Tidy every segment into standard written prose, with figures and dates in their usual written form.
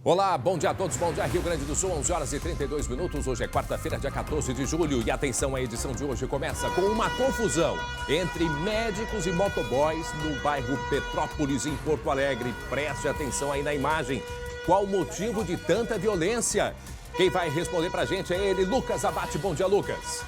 Olá, bom dia a todos, bom dia Rio Grande do Sul, 11 horas e 32 minutos. Hoje é quarta-feira, dia 14 de julho e atenção, a edição de hoje começa com uma confusão entre médicos e motoboys no bairro Petrópolis, em Porto Alegre. Preste atenção aí na imagem. Qual o motivo de tanta violência? Quem vai responder pra gente é ele, Lucas Abate. Bom dia, Lucas.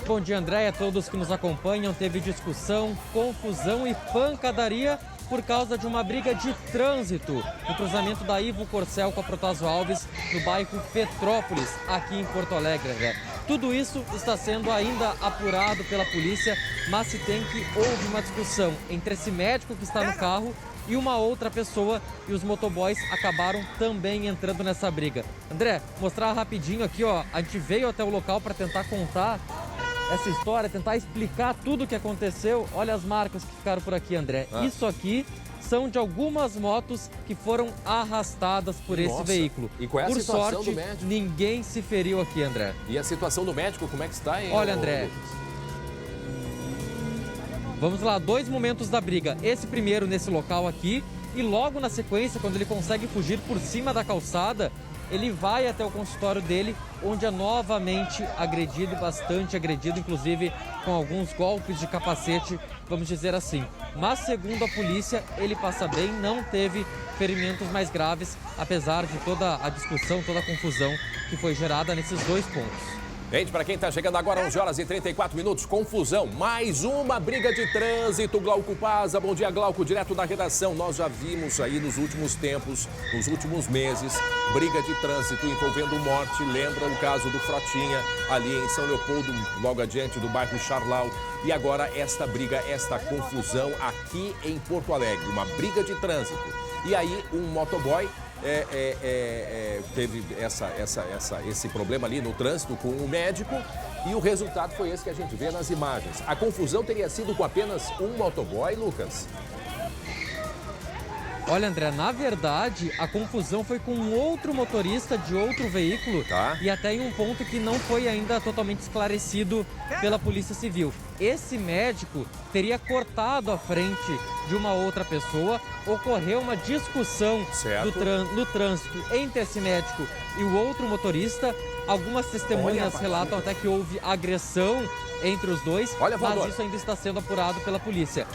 Bom dia, André, a todos que nos acompanham. Teve discussão, confusão e pancadaria por causa de uma briga de trânsito no cruzamento da Ivo Corcel com a Protásio Alves, no bairro Petrópolis, aqui em Porto Alegre, André. Tudo isso está sendo ainda apurado pela polícia, mas se tem que houve uma discussão entre esse médico que está no carro e uma outra pessoa, e os motoboys acabaram também entrando nessa briga. André, mostrar rapidinho aqui, ó, a gente veio até o local para tentar contar essa história, tentar explicar tudo o que aconteceu. Olha as marcas que ficaram por aqui, André. Isso aqui são de algumas motos que foram arrastadas por esse veículo. E qual é a por situação sorte, do médico? Ninguém se feriu aqui, André. E a situação do médico, como é que está, hein? Olha, André, vamos lá, dois momentos da briga. Esse primeiro nesse local aqui e logo na sequência, quando ele consegue fugir por cima da calçada, ele vai até o consultório dele, onde é novamente agredido, bastante agredido, inclusive com alguns golpes de capacete, vamos dizer assim. Mas segundo a polícia, ele passa bem, não teve ferimentos mais graves, apesar de toda a discussão, toda a confusão que foi gerada nesses dois pontos. Gente, para quem está chegando agora, 11 horas e 34 minutos, confusão, mais uma briga de trânsito. Glauco Paza, bom dia, Glauco, direto da redação. Nós já vimos aí nos últimos tempos, nos últimos meses, briga de trânsito envolvendo morte. Lembra o caso do Frotinha, ali em São Leopoldo, logo adiante do bairro Charlau. E agora essa briga, esta confusão aqui em Porto Alegre, uma briga de trânsito. E aí um motoboy teve esse problema ali no trânsito com o médico e o resultado foi esse que a gente vê nas imagens. A confusão teria sido com apenas um motoboy, Lucas? Olha, André, na verdade, a confusão foi com um outro motorista de outro veículo, e até em um ponto que não foi ainda totalmente esclarecido pela Polícia Civil. Esse médico teria cortado a frente de uma outra pessoa, ocorreu uma discussão no trânsito entre esse médico e o outro motorista. Algumas testemunhas relatam até que houve agressão entre os dois, mas isso ainda está sendo apurado pela polícia.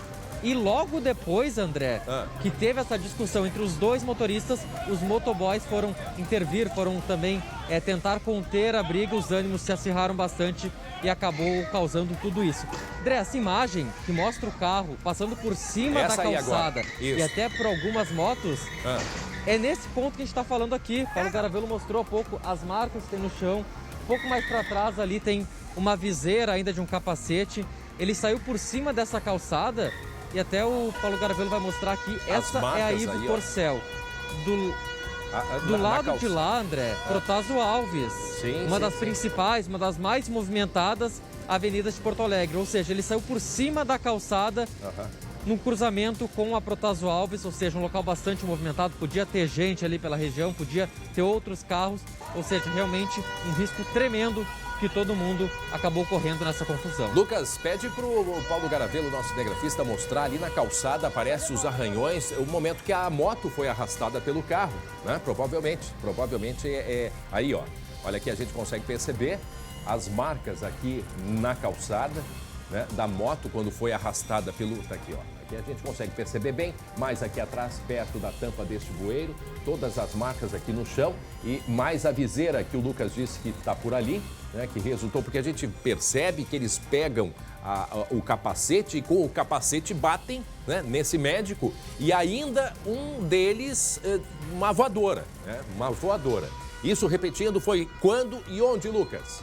E logo depois, André, que teve essa discussão entre os dois motoristas, os motoboys foram intervir, foram também tentar conter a briga, os ânimos se acirraram bastante e acabou causando tudo isso. André, essa imagem que mostra o carro passando por cima da calçada e até por algumas motos, é nesse ponto que a gente está falando aqui. Paulo Garavelo mostrou há pouco as marcas que tem no chão. Um pouco mais para trás ali tem uma viseira ainda de um capacete. Ele saiu por cima dessa calçada. E até o Paulo Garavelo vai mostrar aqui, essa é a Ivo Corcel. Do lado de lá, André, Protásio Alves, uma das principais, uma das mais movimentadas avenidas de Porto Alegre. Ou seja, ele saiu por cima da calçada, num cruzamento com a Protásio Alves, ou seja, um local bastante movimentado. Podia ter gente ali pela região, podia ter outros carros, ou seja, realmente um risco tremendo que todo mundo acabou correndo nessa confusão. Lucas, pede pro Paulo Garavelo, nosso cinegrafista, mostrar ali na calçada, aparece os arranhões, o momento que a moto foi arrastada pelo carro, né? Provavelmente aí, ó. Olha aqui, a gente consegue perceber as marcas aqui na calçada, né, da moto quando foi arrastada pelo... Tá aqui, ó. Aqui a gente consegue perceber bem, mais aqui atrás, perto da tampa deste bueiro, todas as marcas aqui no chão e mais a viseira que o Lucas disse que está por ali, né, que resultou, porque a gente percebe que eles pegam o capacete e com o capacete batem, né, nesse médico e ainda um deles, uma voadora, né, uma voadora. Isso, repetindo, foi quando e onde, Lucas?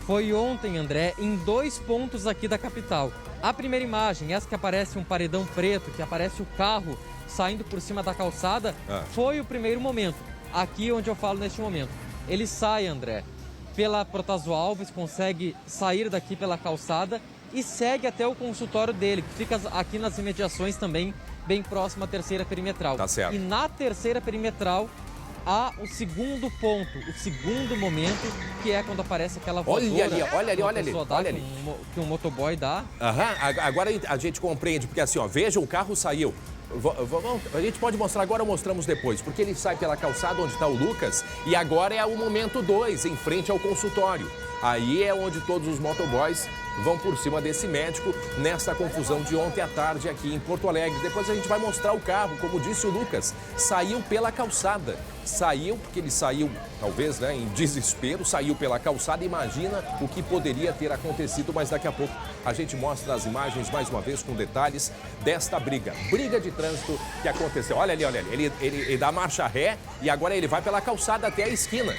Foi ontem, André, em dois pontos aqui da capital. A primeira imagem, essa que aparece um paredão preto, que aparece o carro saindo por cima da calçada, foi o primeiro momento. Aqui onde eu falo neste momento. Ele sai, André, pela Protásio Alves, consegue sair daqui pela calçada e segue até o consultório dele, que fica aqui nas imediações também, bem próximo à terceira perimetral. Tá certo. E na terceira perimetral há o segundo ponto, o segundo momento, que é quando aparece aquela voadora. Olha ali. Que um motoboy dá. Agora a gente compreende, porque assim, ó, veja, o carro saiu A gente pode mostrar agora ou mostramos depois? Porque ele sai pela calçada onde está o Lucas e agora é o momento 2, em frente ao consultório. Aí é onde todos os motoboys vão por cima desse médico nessa confusão de ontem à tarde aqui em Porto Alegre. Depois a gente vai mostrar o carro, como disse o Lucas, saiu pela calçada. Saiu, porque ele saiu, talvez, né, em desespero, saiu pela calçada. Imagina o que poderia ter acontecido, mas daqui a pouco a gente mostra as imagens mais uma vez com detalhes desta briga. Briga de trânsito que aconteceu. Olha ali, ele dá marcha ré e agora ele vai pela calçada até a esquina.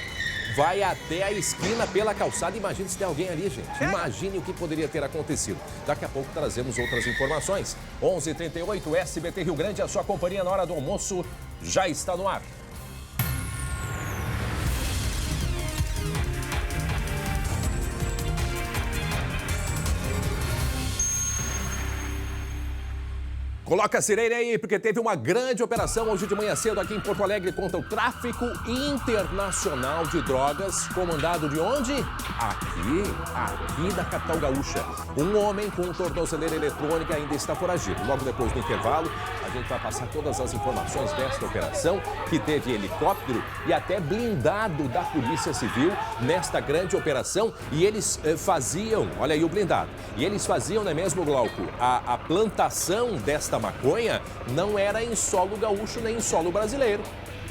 Vai até a esquina pela calçada. Imagine se tem alguém ali, gente. Imagine o que poderia ter acontecido. Daqui a pouco trazemos outras informações. 11h38, SBT Rio Grande, a sua companhia na hora do almoço já está no ar. Coloca a sirene aí, porque teve uma grande operação hoje de manhã cedo aqui em Porto Alegre contra o tráfico internacional de drogas, comandado de onde? Aqui da capital gaúcha. Um homem com tornozeleira eletrônica ainda está foragido. Logo depois do intervalo, a gente vai passar todas as informações desta operação, que teve helicóptero e até blindado da Polícia Civil nesta grande operação. E eles faziam, olha aí o blindado, e eles faziam, não é mesmo, Glauco, a plantação desta maconha não era em solo gaúcho nem em solo brasileiro.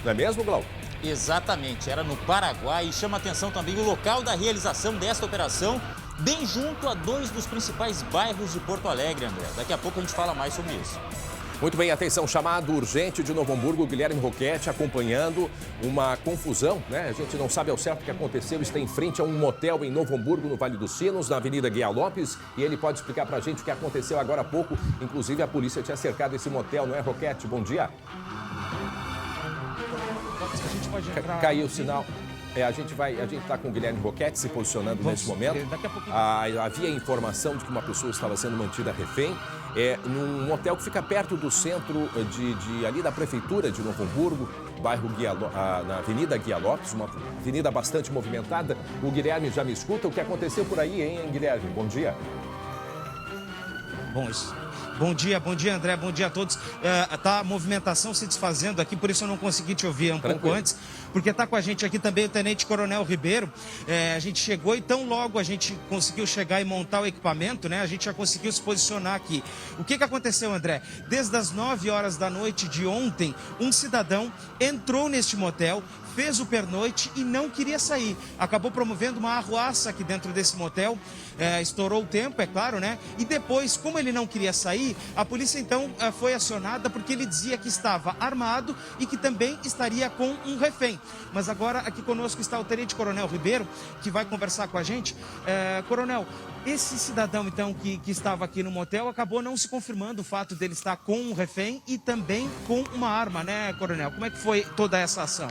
Não é mesmo, Glauco? Exatamente, era no Paraguai e chama atenção também o local da realização desta operação, bem junto a 2 dos principais bairros de Porto Alegre, André. Daqui a pouco a gente fala mais sobre isso. Muito bem, atenção, chamado urgente de Novo Hamburgo, Guilherme Roquette acompanhando uma confusão, né? A gente não sabe ao certo o que aconteceu, está em frente a um motel em Novo Hamburgo, no Vale dos Sinos, na Avenida Guia Lopes, e ele pode explicar pra gente o que aconteceu agora há pouco. Inclusive, a polícia tinha cercado esse motel, não é, Roquette? Bom dia. A gente pode entrar... Caiu o sinal. A gente está com o Guilherme Roquette se posicionando nesse momento. Daqui a pouquinho. Havia informação de que uma pessoa estava sendo mantida refém num motel que fica perto do centro ali da prefeitura de Novo Hamburgo, bairro na Avenida Guia Lopes, uma avenida bastante movimentada. O Guilherme já me escuta. O que aconteceu por aí, hein, Guilherme? Bom dia. Bom dia, André, bom dia a todos. Tá a movimentação se desfazendo aqui, por isso eu não consegui te ouvir pouco antes, porque está com a gente aqui também o Tenente Coronel Ribeiro. A gente chegou e tão logo a gente conseguiu chegar e montar o equipamento, né? A gente já conseguiu se posicionar aqui. O que aconteceu, André? Desde as 9 horas da noite de ontem, um cidadão entrou neste motel, fez o pernoite e não queria sair. Acabou promovendo uma arruaça aqui dentro desse motel. Estourou o tempo, é claro, né? E depois, como ele não queria sair, a polícia então foi acionada porque ele dizia que estava armado e que também estaria com um refém. Mas agora aqui conosco está o Tenente Coronel Ribeiro, que vai conversar com a gente. Coronel, esse cidadão então que estava aqui no motel acabou não se confirmando o fato dele estar com um refém e também com uma arma, né, Coronel? Como é que foi toda essa ação?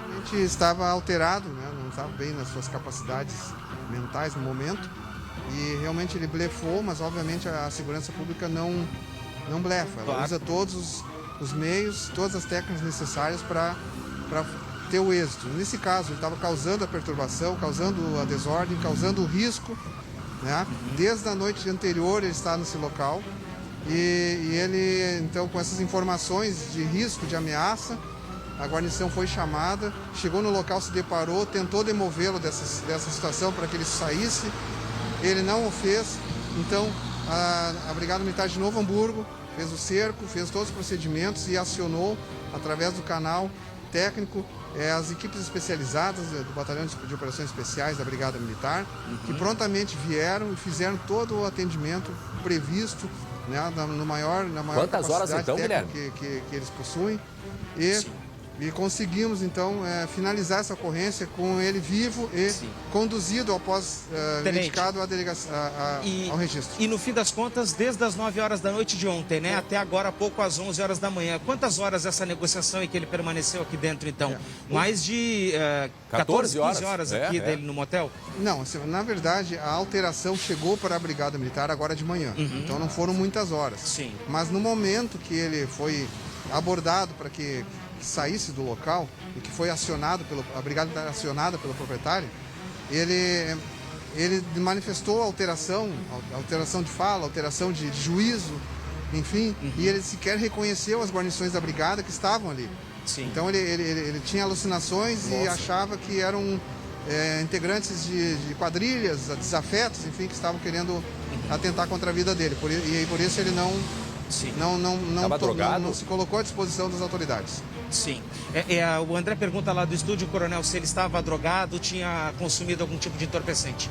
A gente estava alterado, né? Não estava bem nas suas capacidades mentais no momento e realmente ele blefou, mas obviamente a segurança pública não blefa, ela usa todos os meios, todas as técnicas necessárias para ter o êxito. Nesse caso, ele estava causando a perturbação, causando a desordem, causando o risco, né? Desde a noite anterior ele está nesse local e ele, então, com essas informações de risco, de ameaça, a guarnição foi chamada, chegou no local, se deparou, tentou demovê-lo dessa situação para que ele saísse. Ele não o fez. Então, a Brigada Militar de Novo Hamburgo fez o cerco, fez todos os procedimentos e acionou, através do canal técnico, as equipes especializadas do Batalhão de Operações Especiais da Brigada Militar, que prontamente vieram e fizeram todo o atendimento previsto, né, na maior Quantas horas então, Guilherme? Que eles possuem. E conseguimos, então, finalizar essa ocorrência com ele vivo e conduzido após indicado ao registro. E no fim das contas, desde as 9 horas da noite de ontem, né, até agora há pouco às 11 horas da manhã, quantas horas essa negociação em que ele permaneceu aqui dentro, então? Mais de 14, 15 horas aqui dele no motel? Não, assim, na verdade, a alteração chegou para a Brigada Militar agora de manhã, então não foram muitas horas. Sim. Mas no momento que ele foi abordado para que saísse do local e que foi acionado a brigada acionada pelo proprietário, ele ele manifestou alteração de fala, alteração de juízo, enfim, e ele sequer reconheceu as guarnições da brigada que estavam ali. Sim. Então ele tinha alucinações e achava que eram integrantes de quadrilhas, desafetos, enfim, que estavam querendo atentar contra a vida dele. E por isso ele não se colocou à disposição das autoridades. Sim. O André pergunta lá do estúdio, coronel, se ele estava drogado, tinha consumido algum tipo de entorpecente.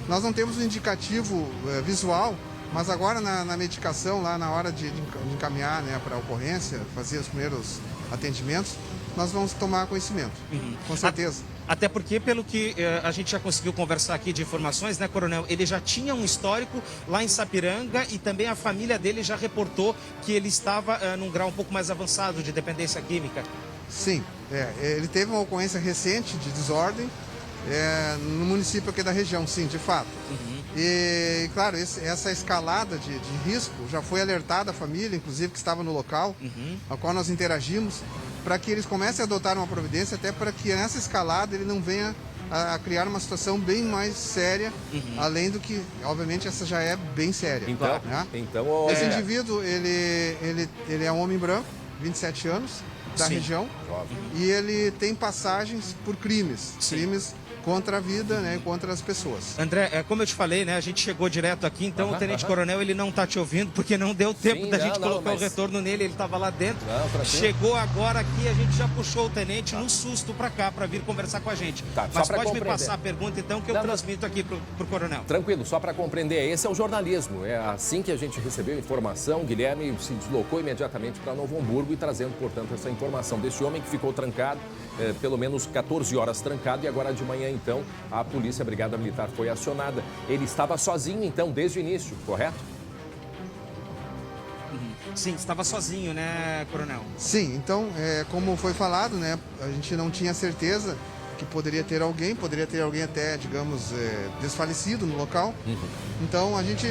Nós não temos um indicativo visual, mas agora na medicação, lá na hora de encaminhar, né, para a ocorrência, fazer os primeiros atendimentos, nós vamos tomar conhecimento, com certeza. Até porque, pelo que a gente já conseguiu conversar aqui de informações, né, coronel, ele já tinha um histórico lá em Sapiranga e também a família dele já reportou que ele estava num grau um pouco mais avançado de dependência química. Sim, ele teve uma ocorrência recente de desordem no município aqui da região, sim, de fato. E, claro, essa escalada de risco já foi alertada a família, inclusive, que estava no local, ao qual nós interagimos, para que eles comecem a adotar uma providência, até para que nessa escalada ele não venha a criar uma situação bem mais séria, além do que, obviamente, essa já é bem séria. Esse indivíduo, ele é um homem branco, 27 anos, da região, e ele tem passagens por crimes contra a vida, né, e contra as pessoas. André, como eu te falei, né, a gente chegou direto aqui, então o Tenente Coronel, ele não está te ouvindo, porque não deu tempo da gente colocar o retorno nele, ele estava lá dentro. Chegou agora aqui, a gente já puxou o Tenente no susto para cá, para vir conversar com a gente. Mas pode me passar a pergunta, então, que eu transmito aqui pro Coronel. Tranquilo, só para compreender, esse é o jornalismo. É assim que a gente recebeu informação, Guilherme se deslocou imediatamente para Novo Hamburgo e trazendo, portanto, essa informação desse homem que ficou trancado, pelo menos 14 horas trancado, e agora de manhã, então, a polícia, a Brigada Militar foi acionada. Ele estava sozinho, então, desde o início, correto? Sim, estava sozinho, né, coronel? Sim, então, como foi falado, né, a gente não tinha certeza que poderia ter alguém até, digamos, desfalecido no local. Então, a gente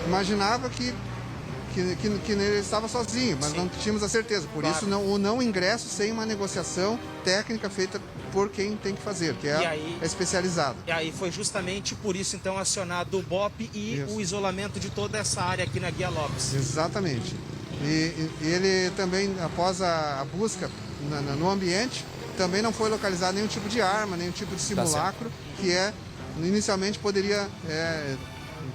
imaginava que ele estava sozinho, mas não tínhamos a certeza. Por isso, o não ingresso sem uma negociação técnica feita por quem tem que fazer, que é especializado. E aí foi justamente por isso, então, acionado o BOP e o isolamento de toda essa área aqui na Guia Lopes. Exatamente. E ele também, após a busca no ambiente, também não foi localizado nenhum tipo de arma, nenhum tipo de simulacro, que inicialmente poderia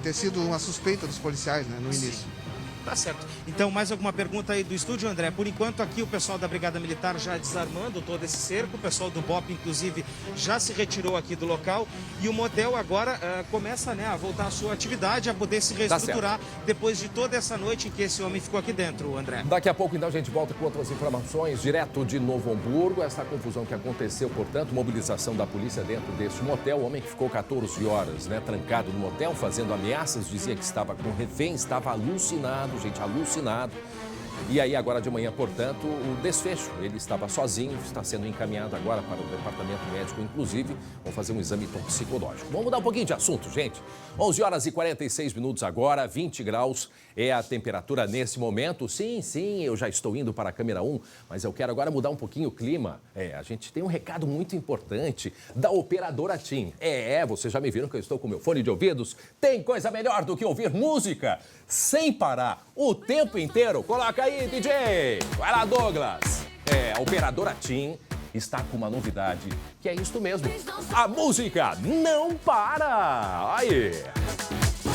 ter sido uma suspeita dos policiais, né, no início. Tá certo. Então, mais alguma pergunta aí do estúdio, André? Por enquanto, aqui o pessoal da Brigada Militar já desarmando todo esse cerco. O pessoal do BOP, inclusive, já se retirou aqui do local. E o motel agora começa, né, a voltar à sua atividade, a poder se reestruturar depois de toda essa noite em que esse homem ficou aqui dentro, André. Daqui a pouco, então, a gente volta com outras informações direto de Novo Hamburgo. Essa confusão que aconteceu, portanto, mobilização da polícia dentro deste motel. O homem que ficou 14 horas, né, trancado no motel, fazendo ameaças, dizia que estava com refém, estava alucinado. Gente, alucinado. E aí, agora de manhã, portanto, o desfecho. Ele estava sozinho, está sendo encaminhado agora para o departamento médico, inclusive, vão fazer um exame toxicológico. Vamos mudar um pouquinho de assunto, gente. 11 horas e 46 minutos agora, 20 graus é a temperatura nesse momento. Sim, eu já estou indo para a câmera 1, mas eu quero agora mudar um pouquinho o clima. A gente tem um recado muito importante da operadora TIM. Vocês já me viram que eu estou com meu fone de ouvidos. Tem coisa melhor do que ouvir música sem parar o tempo inteiro. Coloca aí, DJ! Vai lá, Douglas! A operadora TIM está com uma novidade, que é isto mesmo. A música não para! Aí!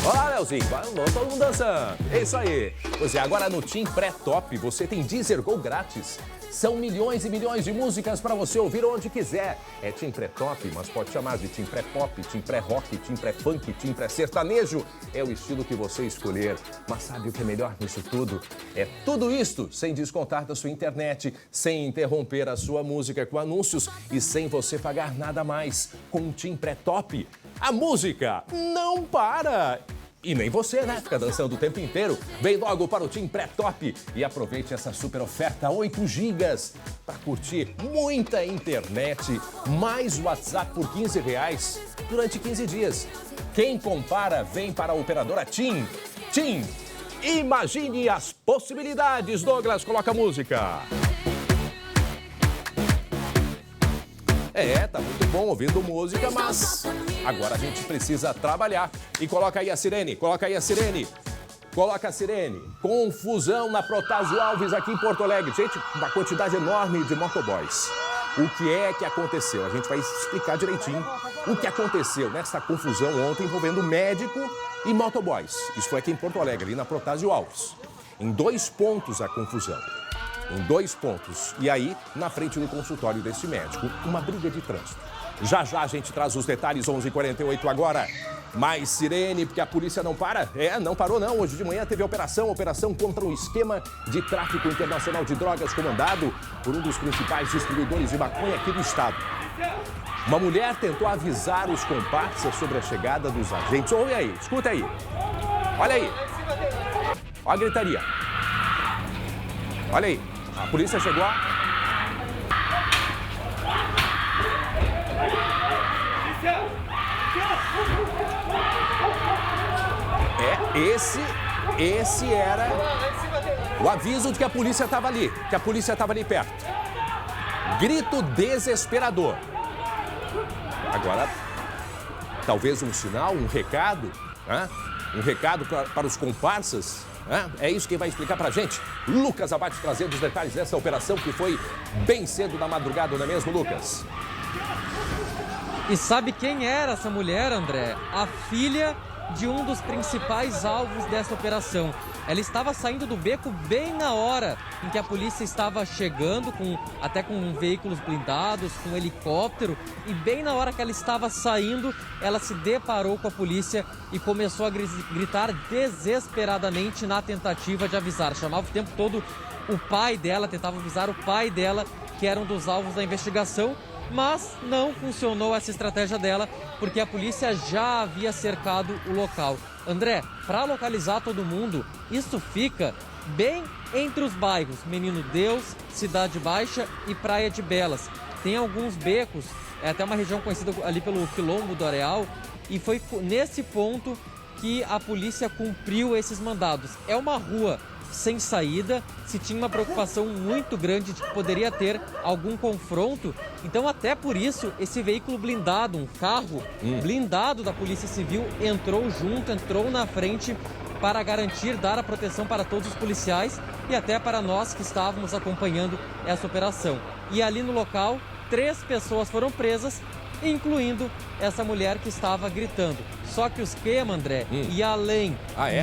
Olá, Leozinho, vamos todo mundo dançando. É isso aí. Pois é, agora no TIM Pré-Top você tem Deezer Go grátis. São milhões e milhões de músicas para você ouvir onde quiser. É TIM Pré-Top, mas pode chamar de TIM Pré-Pop, TIM Pré-Rock, TIM Pré-Funk, TIM Pré-Sertanejo. É o estilo que você escolher. Mas sabe o que é melhor nisso tudo? É tudo isto sem descontar da sua internet, sem interromper a sua música com anúncios e sem você pagar nada mais. Com o TIM Pré-Top, a música não para! E nem você, né? Fica dançando o tempo inteiro. Vem logo para o TIM Pré-Top e aproveite essa super oferta 8 GB para curtir muita internet, mais WhatsApp por R$15 durante 15 dias. Quem compara, vem para a operadora TIM. TIM, imagine as possibilidades. Douglas, coloca a música. tá muito bom ouvindo música, mas agora a gente precisa trabalhar. E coloca aí a sirene, coloca aí a sirene. Coloca a sirene. Confusão na Protásio Alves aqui em Porto Alegre. Gente, uma quantidade enorme de motoboys. O que é que aconteceu? A gente vai explicar direitinho o que aconteceu nessa confusão ontem envolvendo médico e motoboys. Isso foi aqui em Porto Alegre, ali na Protásio Alves. Em 2 pontos a confusão. Em 2 pontos. E aí, na frente do consultório desse médico, uma briga de trânsito. Já já a gente traz os detalhes, 11h48 agora. Mais sirene, porque a polícia não para? Não parou não. Hoje de manhã teve operação contra um esquema de tráfico internacional de drogas comandado por um dos principais distribuidores de maconha aqui do estado. Uma mulher tentou avisar os comparsas sobre a chegada dos agentes. Ouve aí, escuta aí. Olha aí. Olha a gritaria. Olha aí. A polícia chegou. Esse era o aviso de que a polícia estava ali, perto. Grito desesperador. Agora, talvez um sinal, um recado, né? Um recado para os comparsas. É isso que vai explicar pra gente. Lucas Abate trazendo os detalhes dessa operação que foi bem cedo da madrugada, não é mesmo, Lucas? E sabe quem era essa mulher, André? A filha de um dos principais alvos dessa operação. Ela estava saindo do beco bem na hora em que a polícia estava chegando, até com veículos blindados, com um helicóptero, e bem na hora que ela estava saindo, ela se deparou com a polícia e começou a gritar desesperadamente na tentativa de avisar. Chamava o tempo todo o pai dela, tentava avisar o pai dela, que era um dos alvos da investigação, mas não funcionou essa estratégia dela, porque a polícia já havia cercado o local. André, para localizar todo mundo, isso fica bem entre os bairros Menino Deus, Cidade Baixa e Praia de Belas. Tem alguns becos, é até uma região conhecida ali pelo Quilombo do Areal, e foi nesse ponto que a polícia cumpriu esses mandados. É uma rua sem saída, se tinha uma preocupação muito grande de que poderia ter algum confronto. Então, até por isso, esse veículo blindado, um carro blindado da Polícia Civil, entrou na frente para garantir, dar a proteção para todos os policiais e até para nós que estávamos acompanhando essa operação. E ali no local, 3 pessoas foram presas, incluindo essa mulher que estava gritando. Só que o esquema, André, ia além,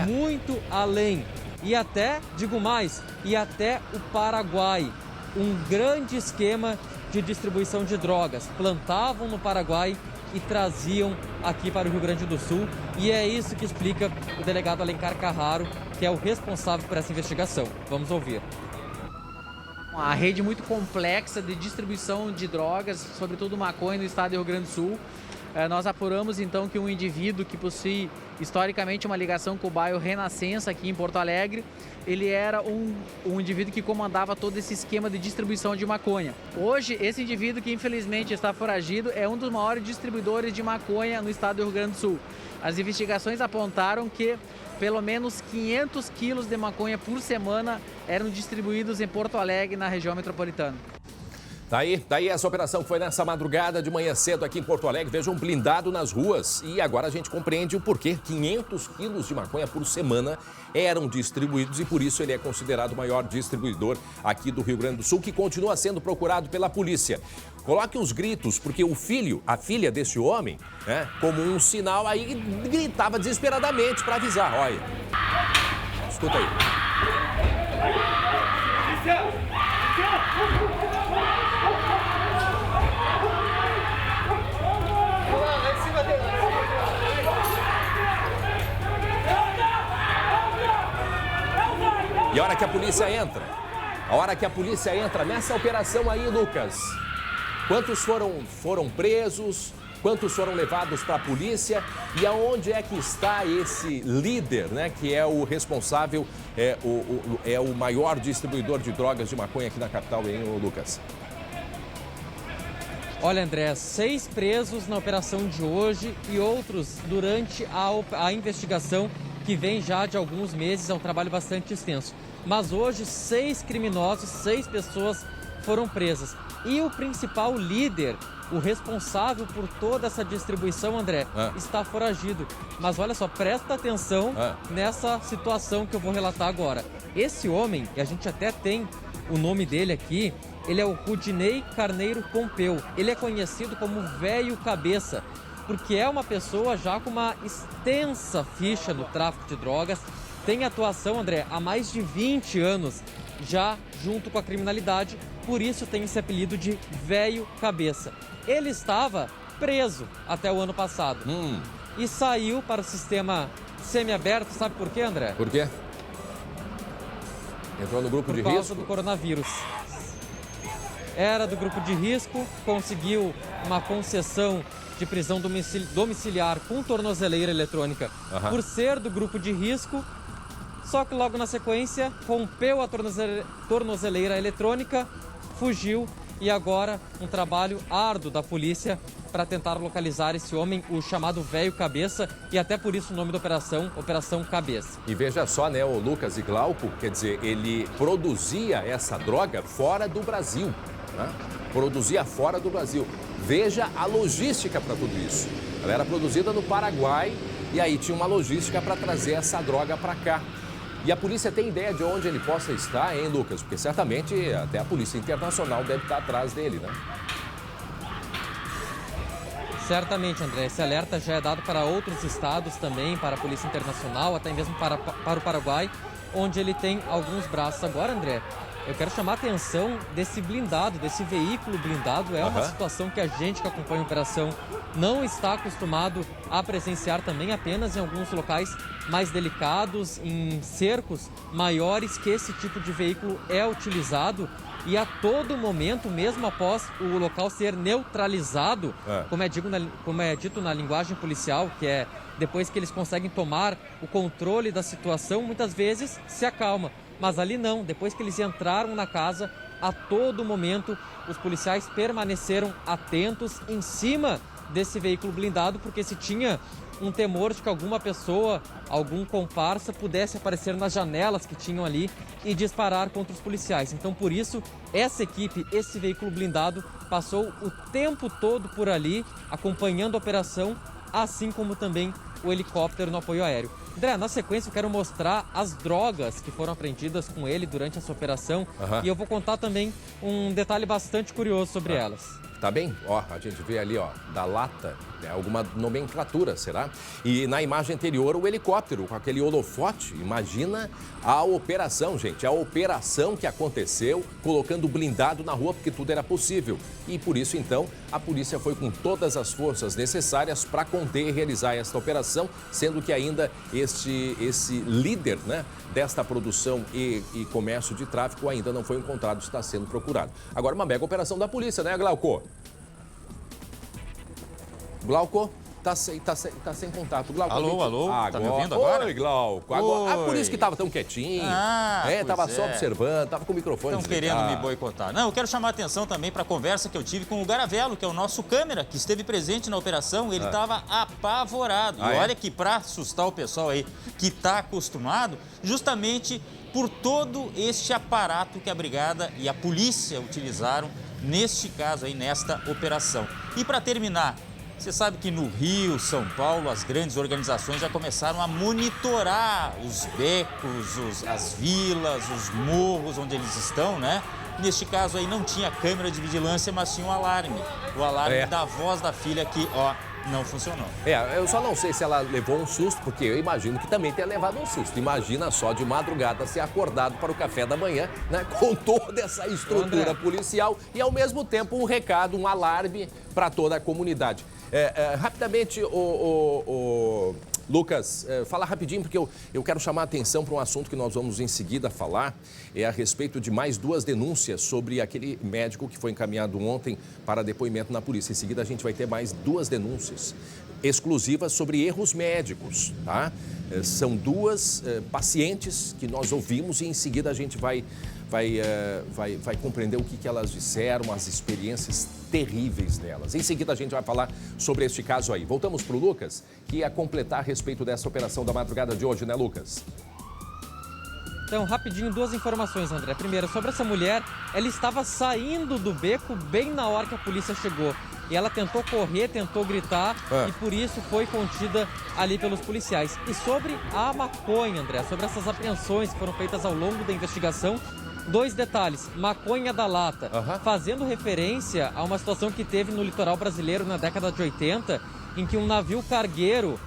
muito além. E até, digo mais, e até o Paraguai. Um grande esquema de distribuição de drogas. Plantavam no Paraguai e traziam aqui para o Rio Grande do Sul. E é isso que explica o delegado Alencar Carraro, que é o responsável por essa investigação. Vamos ouvir. Uma rede muito complexa de distribuição de drogas, sobretudo maconha, no estado do Rio Grande do Sul. Nós apuramos então que um indivíduo que possui historicamente uma ligação com o bairro Renascença aqui em Porto Alegre, ele era um indivíduo que comandava todo esse esquema de distribuição de maconha. Hoje, esse indivíduo que infelizmente está foragido é um dos maiores distribuidores de maconha no estado do Rio Grande do Sul. As investigações apontaram que pelo menos 500 quilos de maconha por semana eram distribuídos em Porto Alegre, na região metropolitana. Daí essa operação foi nessa madrugada de manhã cedo aqui em Porto Alegre. Vejam, blindado nas ruas. E agora a gente compreende o porquê. 500 quilos de maconha por semana eram distribuídos e por isso ele é considerado o maior distribuidor aqui do Rio Grande do Sul, que continua sendo procurado pela polícia. Coloque os gritos, porque a filha desse homem, né, como um sinal aí, gritava desesperadamente para avisar. Olha, escuta aí. E a hora que a polícia entra nessa operação aí, Lucas, quantos foram presos, quantos foram levados para a polícia e aonde é que está esse líder, né, que é o responsável, é o maior distribuidor de drogas de maconha aqui na capital, hein, Lucas? Olha, André, 6 presos na operação de hoje e outros durante a investigação, que vem já de alguns meses, é um trabalho bastante extenso. Mas hoje 6 criminosos, 6 pessoas foram presas. E o principal líder, o responsável por toda essa distribuição, André, está foragido. Mas olha só, presta atenção nessa situação que eu vou relatar agora. Esse homem, e a gente até tem o nome dele aqui, ele é o Rudinei Carneiro Pompeu. Ele é conhecido como Velho Cabeça, porque é uma pessoa já com uma extensa ficha no tráfico de drogas. Tem atuação, André, há mais de 20 anos, já junto com a criminalidade, por isso tem esse apelido de Velho Cabeça. Ele estava preso até o ano passado e saiu para o sistema semiaberto, sabe por quê, André? Por quê? Entrou no grupo de risco? Por causa do coronavírus. Era do grupo de risco, conseguiu uma concessão de prisão domiciliar com tornozeleira eletrônica por ser do grupo de risco, só que logo na sequência rompeu a tornozeleira eletrônica, fugiu e agora um trabalho árduo da polícia para tentar localizar esse homem, o chamado Velho Cabeça, e até por isso o nome da operação, Operação Cabeça. E veja só, né, o Lucas e Glauco, quer dizer, ele produzia essa droga fora do Brasil, né? Produzia fora do Brasil. Veja a logística para tudo isso. Ela era produzida no Paraguai e aí tinha uma logística para trazer essa droga para cá. E a polícia tem ideia de onde ele possa estar, hein, Lucas? Porque certamente até a Polícia Internacional deve estar atrás dele, né? Certamente, André. Esse alerta já é dado para outros estados também, para a Polícia Internacional, até mesmo para o Paraguai, onde ele tem alguns braços. Agora, André, eu quero chamar a atenção desse blindado, desse veículo blindado. É uma situação que a gente que acompanha a operação não está acostumado a presenciar também, apenas em alguns locais mais delicados, em cercos maiores, que esse tipo de veículo é utilizado. E a todo momento, mesmo após o local ser neutralizado, como é dito na linguagem policial, que é depois que eles conseguem tomar o controle da situação, muitas vezes se acalma. Mas ali não, depois que eles entraram na casa, a todo momento os policiais permaneceram atentos em cima desse veículo blindado, porque se tinha um temor de que alguma pessoa, algum comparsa, pudesse aparecer nas janelas que tinham ali e disparar contra os policiais. Então, por isso, essa equipe, esse veículo blindado, passou o tempo todo por ali, acompanhando a operação, assim como também o helicóptero no apoio aéreo. André, na sequência eu quero mostrar as drogas que foram apreendidas com ele durante essa operação e eu vou contar também um detalhe bastante curioso sobre elas. Tá bem? Ó, a gente vê ali, ó, da lata, né, alguma nomenclatura, será? E na imagem anterior, o helicóptero com aquele holofote. Imagina a operação, gente. A operação que aconteceu colocando o blindado na rua, porque tudo era possível. E por isso, então, a polícia foi com todas as forças necessárias para conter e realizar esta operação, sendo que ainda esse líder, né, desta produção e comércio de tráfico ainda não foi encontrado, está sendo procurado. Agora, uma mega operação da polícia, né, Glauco? Glauco, tá sem contato. Glauco, alô? Agora. Tá me ouvindo agora? Oi, Glauco. Agora. Por isso que tava tão quietinho. Tava só observando, tava com o microfone Estão querendo me boicotar. Não, eu quero chamar a atenção também para a conversa que eu tive com o Garavelo, que é o nosso câmera, que esteve presente na operação. Ele estava apavorado. E olha que para assustar o pessoal aí que está acostumado, justamente por todo este aparato que a Brigada e a polícia utilizaram neste caso aí, nesta operação. E para terminar, você sabe que no Rio, São Paulo, as grandes organizações já começaram a monitorar os becos, as vilas, os morros onde eles estão, né? Neste caso aí não tinha câmera de vigilância, mas tinha um alarme. O alarme da voz da filha que, não funcionou. Eu só não sei se ela levou um susto, porque eu imagino que também tenha levado um susto. Imagina só de madrugada ser acordado para o café da manhã, né? Com toda essa estrutura policial e ao mesmo tempo um recado, um alarme para toda a comunidade. Rapidamente, Lucas, fala rapidinho, porque eu quero chamar a atenção para um assunto que nós vamos em seguida falar. É a respeito de mais 2 denúncias sobre aquele médico que foi encaminhado ontem para depoimento na polícia. Em seguida, a gente vai ter mais 2 denúncias exclusivas sobre erros médicos, tá? São 2 pacientes que nós ouvimos e em seguida a gente vai compreender o que elas disseram, as experiências terríveis delas. Em seguida, a gente vai falar sobre este caso aí. Voltamos para o Lucas, que ia completar a respeito dessa operação da madrugada de hoje, né, Lucas? Então, rapidinho, duas informações, André. Primeiro, sobre essa mulher, ela estava saindo do beco bem na hora que a polícia chegou. E ela tentou correr, tentou gritar e por isso foi contida ali pelos policiais. E sobre a maconha, André, sobre essas apreensões que foram feitas ao longo da investigação, 2 detalhes. Maconha da lata, fazendo referência a uma situação que teve no litoral brasileiro na década de 80, em que um navio cargueiro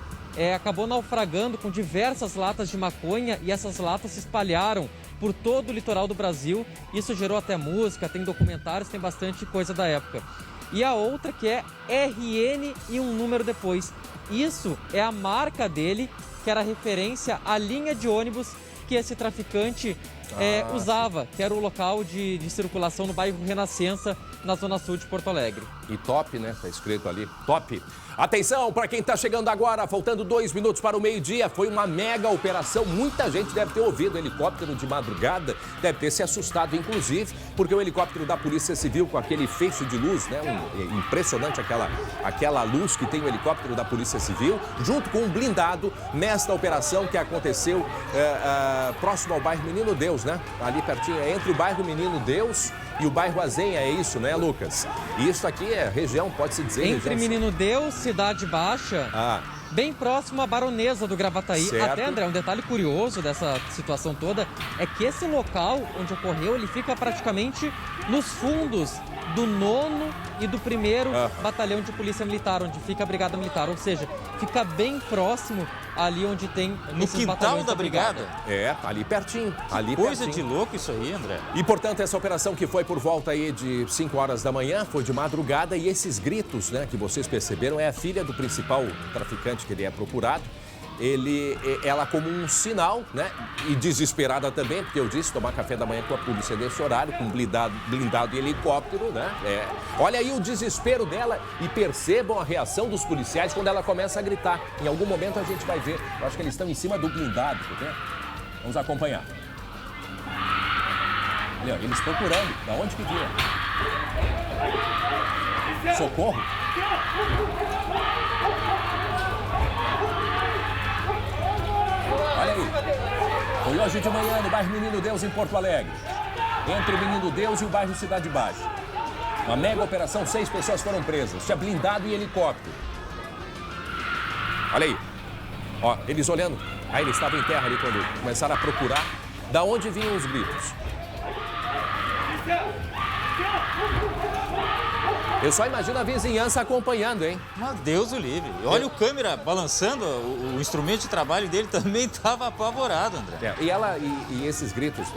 acabou naufragando com diversas latas de maconha e essas latas se espalharam por todo o litoral do Brasil. Isso gerou até música, tem documentários, tem bastante coisa da época. E a outra que é RN e um número depois. Isso é a marca dele, que era referência à linha de ônibus que esse traficante usava, que era o local de circulação no bairro Renascença, na zona sul de Porto Alegre. E top, né? Tá escrito ali, top. Atenção para quem está chegando agora, faltando 2 minutos para o meio-dia. Foi uma mega operação, muita gente deve ter ouvido o helicóptero de madrugada, deve ter se assustado, inclusive, porque o helicóptero da Polícia Civil com aquele feixe de luz, né? Impressionante aquela luz que tem o helicóptero da Polícia Civil, junto com um blindado nesta operação que aconteceu próximo ao bairro Menino Deus, né? Ali pertinho, entre o bairro Menino Deus e o bairro Azenha, é isso, né, Lucas? E isso aqui é região, pode-se dizer... Entre Menino Deus, Cidade Baixa, bem próximo à Baronesa do Gravataí. Certo. Até, André, um detalhe curioso dessa situação toda é que esse local onde ocorreu, ele fica praticamente nos fundos do 9º e do 1º Batalhão de Polícia Militar, onde fica a Brigada Militar. Ou seja, fica bem próximo ali onde tem no quintal da brigada. Ali pertinho. Coisa de louco isso aí, André. E, portanto, essa operação que foi por volta aí de 5 horas da manhã, foi de madrugada, e esses gritos, né, que vocês perceberam, é a filha do principal traficante que ele é procurado. Ela como um sinal, né? E desesperada também, porque eu disse, tomar café da manhã com a polícia nesse horário, com blindado e helicóptero, né? Olha aí o desespero dela e percebam a reação dos policiais quando ela começa a gritar. Em algum momento a gente vai ver. Eu acho que eles estão em cima do blindado, tá vendo? Vamos acompanhar. Olha, eles procurando. Da onde que vinha? Socorro? Olha aí, foi hoje de manhã no bairro Menino Deus, em Porto Alegre. Entre o Menino Deus e o bairro Cidade Baixa. Uma mega operação, 6 pessoas foram presas. Tinha blindado e helicóptero. Olha aí. Ó, eles olhando. Aí eles estavam em terra ali quando começaram a procurar da onde vinham os gritos. Eu só imagino a vizinhança acompanhando, hein? Mas Deus o livre. Olha o câmera balançando, o instrumento de trabalho dele também estava apavorado, André. E esses gritos,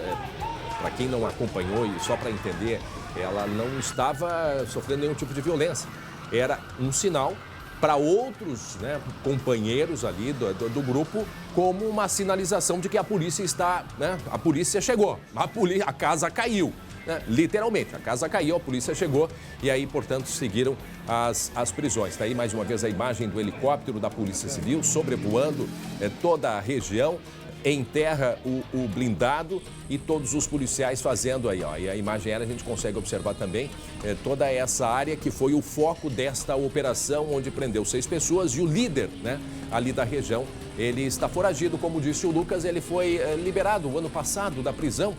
para quem não acompanhou e só para entender, ela não estava sofrendo nenhum tipo de violência. Era um sinal para outros, né, companheiros ali do grupo, como uma sinalização de que a polícia está, né? A polícia chegou, a casa caiu. Literalmente, a casa caiu, a polícia chegou e aí, portanto, seguiram as prisões. Está aí mais uma vez a imagem do helicóptero da Polícia Civil sobrevoando toda a região, em terra o blindado e todos os policiais fazendo aí, ó. E a imagem a gente consegue observar também toda essa área que foi o foco desta operação, onde prendeu 6 pessoas e o líder, né, ali da região, ele está foragido, como disse o Lucas, ele foi liberado o ano passado da prisão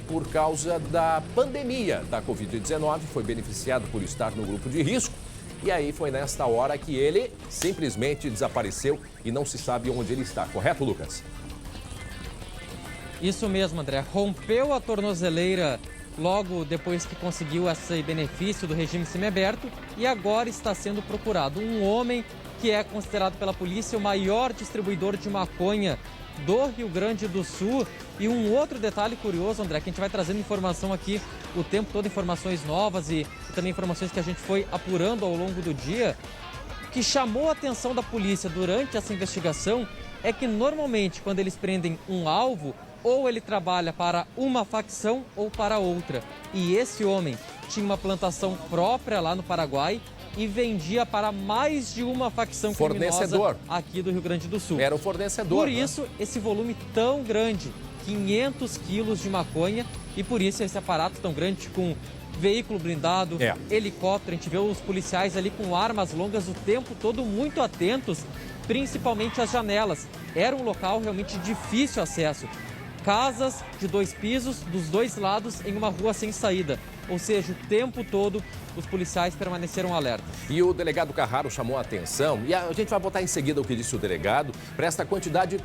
por causa da pandemia da Covid-19, foi beneficiado por estar no grupo de risco. E aí foi nesta hora que ele simplesmente desapareceu e não se sabe onde ele está. Correto, Lucas? Isso mesmo, André. Rompeu a tornozeleira logo depois que conseguiu esse benefício do regime semiaberto e agora está sendo procurado um homem que é considerado pela polícia o maior distribuidor de maconha do Rio Grande do Sul. E um outro detalhe curioso, André, que a gente vai trazendo informação aqui o tempo todo, informações novas e também informações que a gente foi apurando ao longo do dia, que chamou a atenção da polícia durante essa investigação é que normalmente quando eles prendem um alvo, ou ele trabalha para uma facção ou para outra. E esse homem tinha uma plantação própria lá no Paraguai e vendia para mais de uma facção criminosa aqui do Rio Grande do Sul. Era o fornecedor. Por isso, esse volume tão grande, 500 quilos de maconha, e por isso esse aparato tão grande com veículo blindado, helicóptero. A gente vê os policiais ali com armas longas o tempo todo muito atentos, principalmente às janelas. Era um local realmente difícil acesso. casas de 2 pisos dos 2 lados em uma rua sem saída. Ou seja, o tempo todo os policiais permaneceram alertas. E o delegado Carraro chamou a atenção, e a gente vai botar em seguida o que disse o delegado, para esta quantidade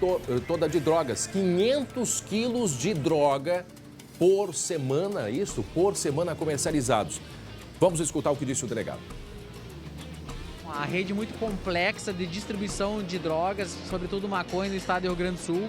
toda de drogas. 500 quilos de droga por semana, isso, por semana comercializados. Vamos escutar o que disse o delegado. Uma rede muito complexa de distribuição de drogas, sobretudo maconha, no estado do Rio Grande do Sul.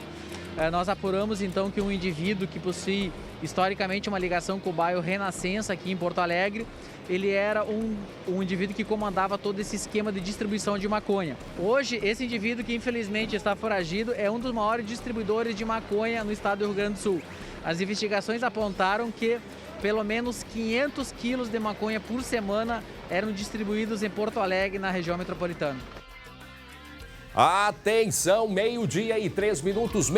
Nós apuramos então que um indivíduo que possui historicamente uma ligação com o bairro Renascença aqui em Porto Alegre, ele era um indivíduo que comandava todo esse esquema de distribuição de maconha. Hoje, esse indivíduo que infelizmente está foragido é um dos maiores distribuidores de maconha no estado do Rio Grande do Sul. As investigações apontaram que pelo menos 500 quilos de maconha por semana eram distribuídos em Porto Alegre, na região metropolitana. Atenção, meio-dia e 3 minutos,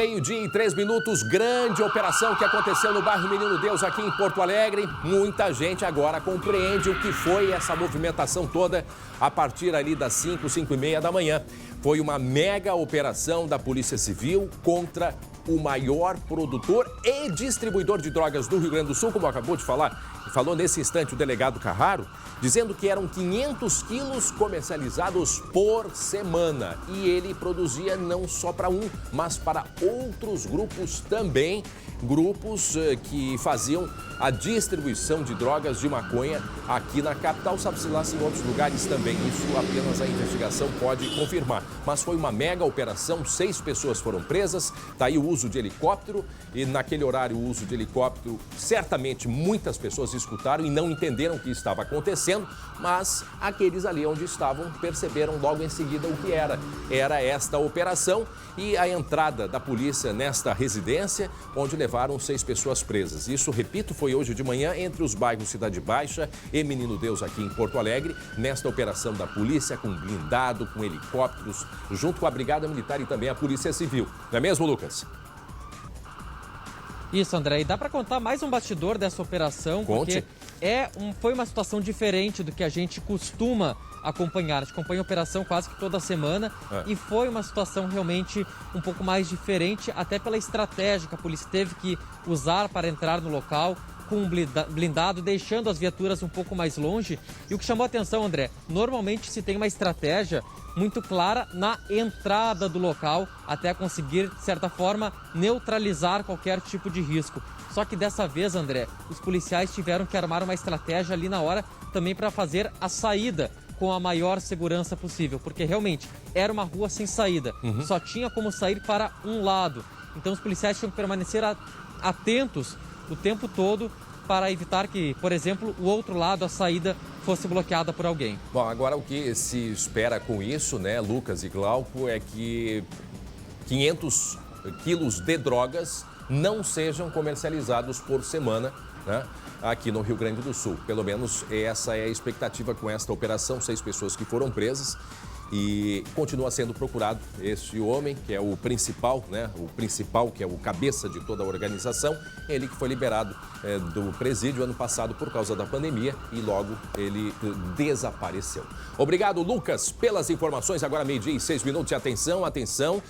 grande operação que aconteceu no bairro Menino Deus aqui em Porto Alegre. Muita gente agora compreende o que foi essa movimentação toda a partir ali das 5h30 da manhã. Foi uma mega operação da Polícia Civil contra o maior produtor e distribuidor de drogas do Rio Grande do Sul, como acabou de falar. Falou nesse instante o delegado Carraro, dizendo que eram 500 quilos comercializados por semana. E ele produzia não só para um, mas para outros grupos também. Grupos que faziam a distribuição de drogas de maconha aqui na capital. Sabe-se lá se em outros lugares também. Isso apenas a investigação pode confirmar. Mas foi uma mega operação, 6 pessoas foram presas. Está aí o uso de helicóptero. E naquele horário o uso de helicóptero, certamente muitas pessoas escutaram e não entenderam o que estava acontecendo, mas aqueles ali onde estavam perceberam logo em seguida o que era. Era esta operação e a entrada da polícia nesta residência, onde levaram 6 pessoas presas. Isso, repito, foi hoje de manhã entre os bairros Cidade Baixa e Menino Deus aqui em Porto Alegre, nesta operação da polícia com blindado, com helicópteros, junto com a Brigada Militar e também a Polícia Civil. Não é mesmo, Lucas? Isso, André. E dá para contar mais um bastidor dessa operação, Conte. porque foi uma situação diferente do que a gente costuma acompanhar. A gente acompanha a operação quase que toda semana e foi uma situação realmente um pouco mais diferente, até pela estratégia que a polícia teve que usar para entrar no local com um blindado, deixando as viaturas um pouco mais longe. E o que chamou a atenção, André, normalmente se tem uma estratégia muito clara na entrada do local, até conseguir, de certa forma, neutralizar qualquer tipo de risco. Só que dessa vez, André, os policiais tiveram que armar uma estratégia ali na hora também para fazer a saída com a maior segurança possível, porque realmente era uma rua sem saída, só tinha como sair para um lado. Então os policiais tinham que permanecer atentos o tempo todo para evitar que, por exemplo, o outro lado, a saída, fosse bloqueada por alguém. Bom, agora o que se espera com isso, né, Lucas e Glauco, é que 500 quilos de drogas não sejam comercializados por semana, né, aqui no Rio Grande do Sul. Pelo menos essa é a expectativa com esta operação. 6 pessoas que foram presas. E continua sendo procurado este homem, que é o principal, né? O principal, que é o cabeça de toda a organização. Ele que foi liberado do presídio ano passado por causa da pandemia e logo ele desapareceu. Obrigado, Lucas, pelas informações. Agora 12h06. Atenção, atenção.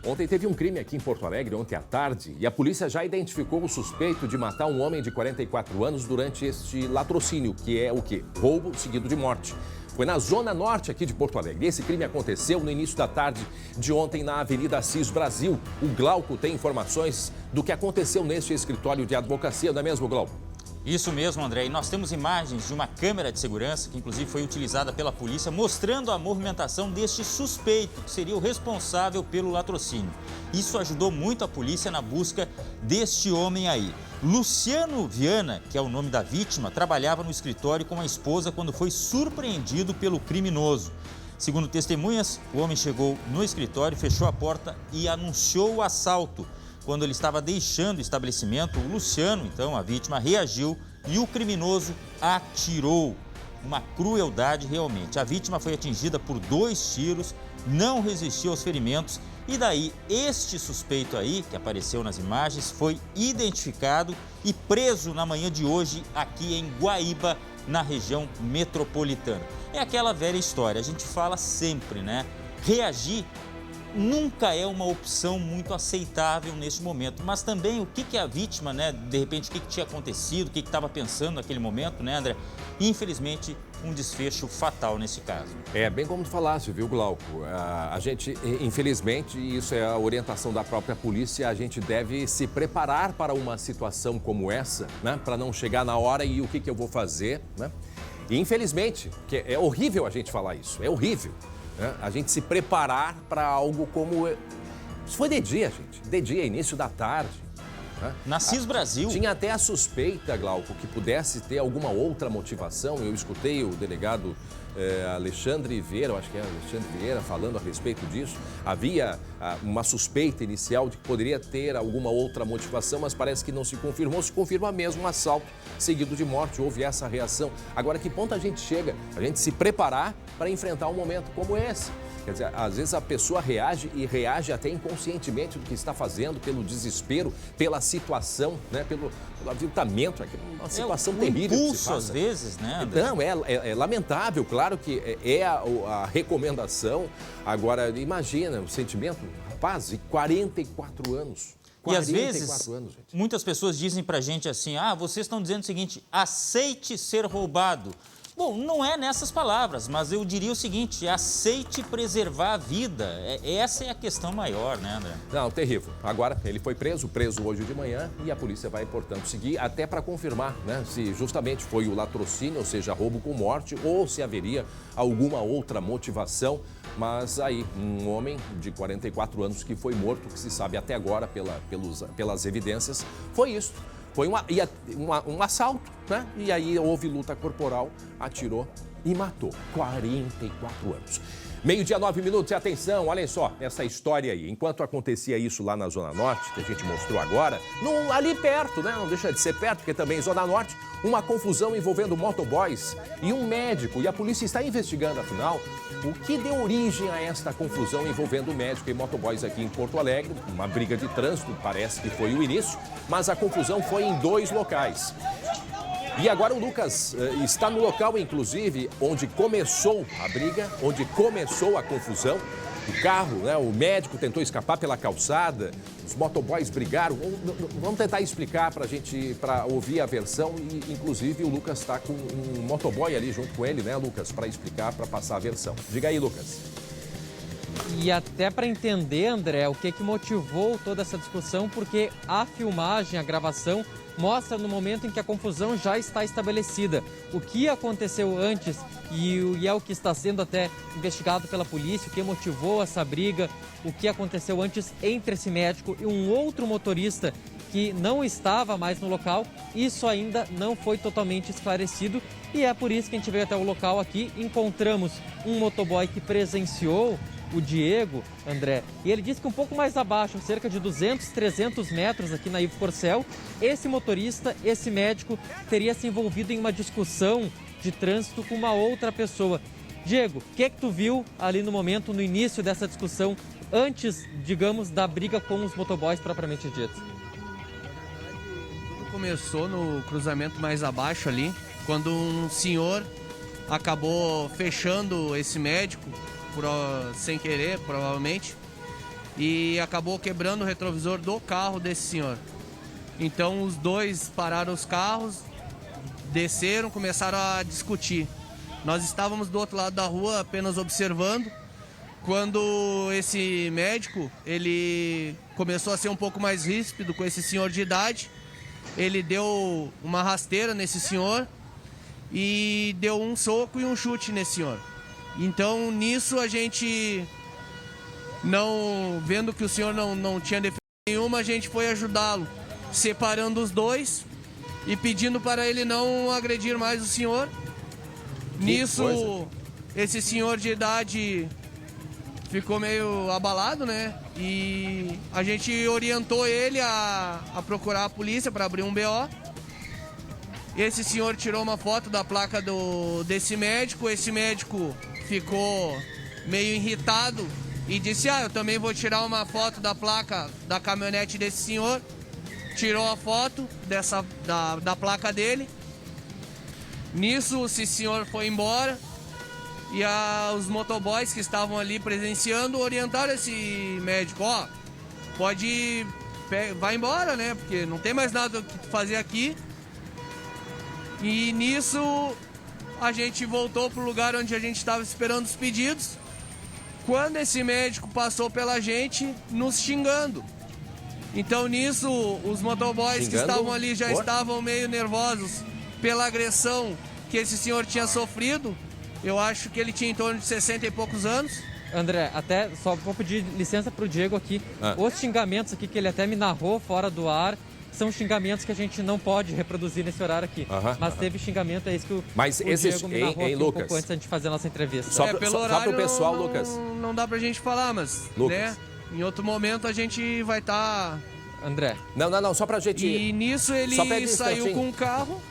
Ontem teve um crime aqui em Porto Alegre, ontem à tarde, e a polícia já identificou o suspeito de matar um homem de 44 anos durante este latrocínio, que é o quê? Roubo seguido de morte. Foi na zona norte aqui de Porto Alegre. Esse crime aconteceu no início da tarde de ontem na Avenida Assis Brasil. O Glauco tem informações do que aconteceu neste escritório de advocacia, não é mesmo, Glauco? Isso mesmo, André. E nós temos imagens de uma câmera de segurança, que inclusive foi utilizada pela polícia, mostrando a movimentação deste suspeito, que seria o responsável pelo latrocínio. Isso ajudou muito a polícia na busca deste homem aí. Luciano Viana, que é o nome da vítima, trabalhava no escritório com a esposa quando foi surpreendido pelo criminoso. Segundo testemunhas, o homem chegou no escritório, fechou a porta e anunciou o assalto. Quando ele estava deixando o estabelecimento, o Luciano, então, a vítima, reagiu e o criminoso atirou. Uma crueldade realmente. A vítima foi atingida por 2 tiros, não resistiu aos ferimentos e daí este suspeito aí, que apareceu nas imagens, foi identificado e preso na manhã de hoje aqui em Guaíba, na região metropolitana. É aquela velha história, a gente fala sempre, né? Reagir nunca é uma opção muito aceitável nesse momento. Mas também o que a vítima, né, de repente, o que tinha acontecido, o que estava pensando naquele momento, né, André? Infelizmente, um desfecho fatal nesse caso. É, bem como tu falaste, viu, Glauco? A gente, infelizmente, isso é a orientação da própria polícia, a gente deve se preparar para uma situação como essa, né? Para não chegar na hora e o que eu vou fazer, né? E, infelizmente, que é horrível a gente falar isso, é horrível, né? A gente se preparar para algo como... Isso foi de dia, gente, de dia, início da tarde. Na CIS Brasil. Tinha até a suspeita, Glauco, que pudesse ter alguma outra motivação. Eu escutei o delegado Alexandre Vieira, eu acho que é Alexandre Vieira, falando a respeito disso. Havia uma suspeita inicial de que poderia ter alguma outra motivação, mas parece que não se confirmou. Se confirma mesmo um assalto seguido de morte. Houve essa reação. Agora, que ponto a gente chega? A gente se preparar para enfrentar um momento como esse. Quer dizer, às vezes a pessoa reage e reage até inconscientemente do que está fazendo, pelo desespero, pela situação, né? Pelo aviltamento, uma situação terrível. Impulso, às vezes, né, André? Não, é lamentável, claro que é a recomendação. Agora, imagina o sentimento, rapaz, de 44 anos. E às vezes, muitas pessoas dizem pra gente assim, vocês estão dizendo o seguinte, aceite ser roubado. Bom, não é nessas palavras, mas eu diria o seguinte, aceite preservar a vida. Essa é a questão maior, né, André? Não, terrível. Agora, ele foi preso hoje de manhã e a polícia vai, portanto, seguir até para confirmar, né, se justamente foi o latrocínio, ou seja, roubo com morte, ou se haveria alguma outra motivação. Mas aí, um homem de 44 anos que foi morto, que se sabe até agora pelas evidências, foi isso. Foi um assalto, né? E aí houve luta corporal, atirou e matou. 44 anos. 12h, 9 minutos, e atenção, olhem só, essa história aí. Enquanto acontecia isso lá na Zona Norte, que a gente mostrou agora, ali perto, né? Não deixa de ser perto, porque também Zona Norte, uma confusão envolvendo motoboys e um médico. E a polícia está investigando, afinal, o que deu origem a esta confusão envolvendo médico e motoboys aqui em Porto Alegre. Uma briga de trânsito, parece que foi o início, mas a confusão foi em 2 locais. E agora o Lucas está no local, inclusive, onde começou a briga, onde começou a confusão. O carro, né, o médico tentou escapar pela calçada, os motoboys brigaram. Vamos tentar explicar para ouvir a versão. E, inclusive, o Lucas está com um motoboy ali junto com ele, né, Lucas, para explicar, para passar a versão. Diga aí, Lucas. E até para entender, André, o que motivou toda essa discussão, porque a filmagem, a gravação, mostra no momento em que a confusão já está estabelecida. O que aconteceu antes e é o que está sendo até investigado pela polícia, o que motivou essa briga, o que aconteceu antes entre esse médico e um outro motorista que não estava mais no local, isso ainda não foi totalmente esclarecido e é por isso que a gente veio até o local aqui. Encontramos um motoboy que presenciou, o Diego, André, e ele disse que um pouco mais abaixo, cerca de 200, 300 metros aqui na Ivo Corcel, esse motorista, esse médico, teria se envolvido em uma discussão de trânsito com uma outra pessoa. Diego, o que tu viu ali no momento, no início dessa discussão, antes, digamos, da briga com os motoboys propriamente dito? Tudo começou no cruzamento mais abaixo ali, quando um senhor acabou fechando esse médico, sem querer, provavelmente, e acabou quebrando o retrovisor do carro desse senhor. Então os dois pararam os carros, desceram, começaram a discutir. Nós estávamos do outro lado da rua apenas observando, quando esse médico, ele começou a ser um pouco mais ríspido com esse senhor de idade. Ele deu uma rasteira nesse senhor e deu um soco e um chute nesse senhor. Então, nisso, a gente, vendo que o senhor não tinha defesa nenhuma, a gente foi ajudá-lo, separando os dois e pedindo para ele não agredir mais o senhor. Nisso, esse senhor de idade ficou meio abalado, né? E a gente orientou ele a procurar a polícia para abrir um BO. Esse senhor tirou uma foto da placa desse médico. Esse médico ficou meio irritado e disse: eu também vou tirar uma foto da placa da caminhonete desse senhor. Tirou a foto da placa dele. Nisso, esse senhor foi embora E os motoboys que estavam ali presenciando orientaram esse médico, ó, pode vai embora, né? Porque não tem mais nada o que fazer aqui. E nisso a gente voltou pro lugar onde a gente estava esperando os pedidos. Quando esse médico passou pela gente, nos xingando. Então nisso os motoboys que estavam ali já estavam meio nervosos pela agressão que esse senhor tinha sofrido. Eu acho que ele tinha em torno de 60 e poucos anos. André, até só vou pedir licença pro Diego aqui. Os xingamentos aqui que ele até me narrou fora do ar são xingamentos que a gente não pode reproduzir nesse horário aqui. Mas teve xingamento, é isso que o Diego me narrou aqui um pouco antes da gente fazer a nossa entrevista. Só pro pessoal, Lucas. Não dá pra gente falar, mas né, em outro momento a gente vai estar... André. Não, só pra gente... E nisso ele saiu com um carro...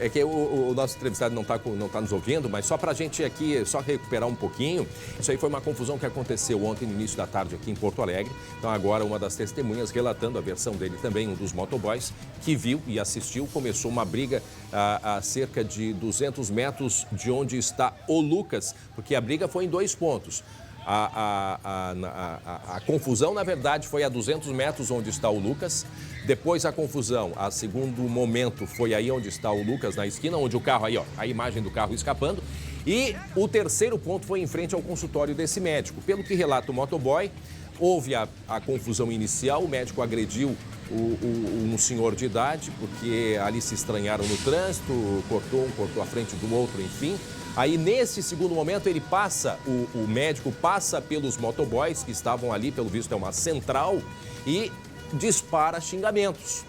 É que o nosso entrevistado não tá nos ouvindo, mas só para a gente aqui, só recuperar um pouquinho. Isso aí foi uma confusão que aconteceu ontem, no início da tarde, aqui em Porto Alegre. Então agora uma das testemunhas relatando a versão dele também, um dos motoboys, que viu e assistiu, começou uma briga a cerca de 200 metros de onde está o Lucas, porque a briga foi em 2 pontos. A confusão, na verdade, foi a 200 metros onde está o Lucas. Depois a confusão, a segundo momento, foi aí onde está o Lucas, na esquina, onde o carro, aí ó, a imagem do carro escapando. E o terceiro ponto foi em frente ao consultório desse médico. Pelo que relata o motoboy, houve a confusão inicial, o médico agrediu um senhor de idade, porque ali se estranharam no trânsito, cortou um, cortou a frente do outro, enfim. Aí, nesse segundo momento, ele passa, o médico passa pelos motoboys que estavam ali, pelo visto é uma central, e dispara xingamentos.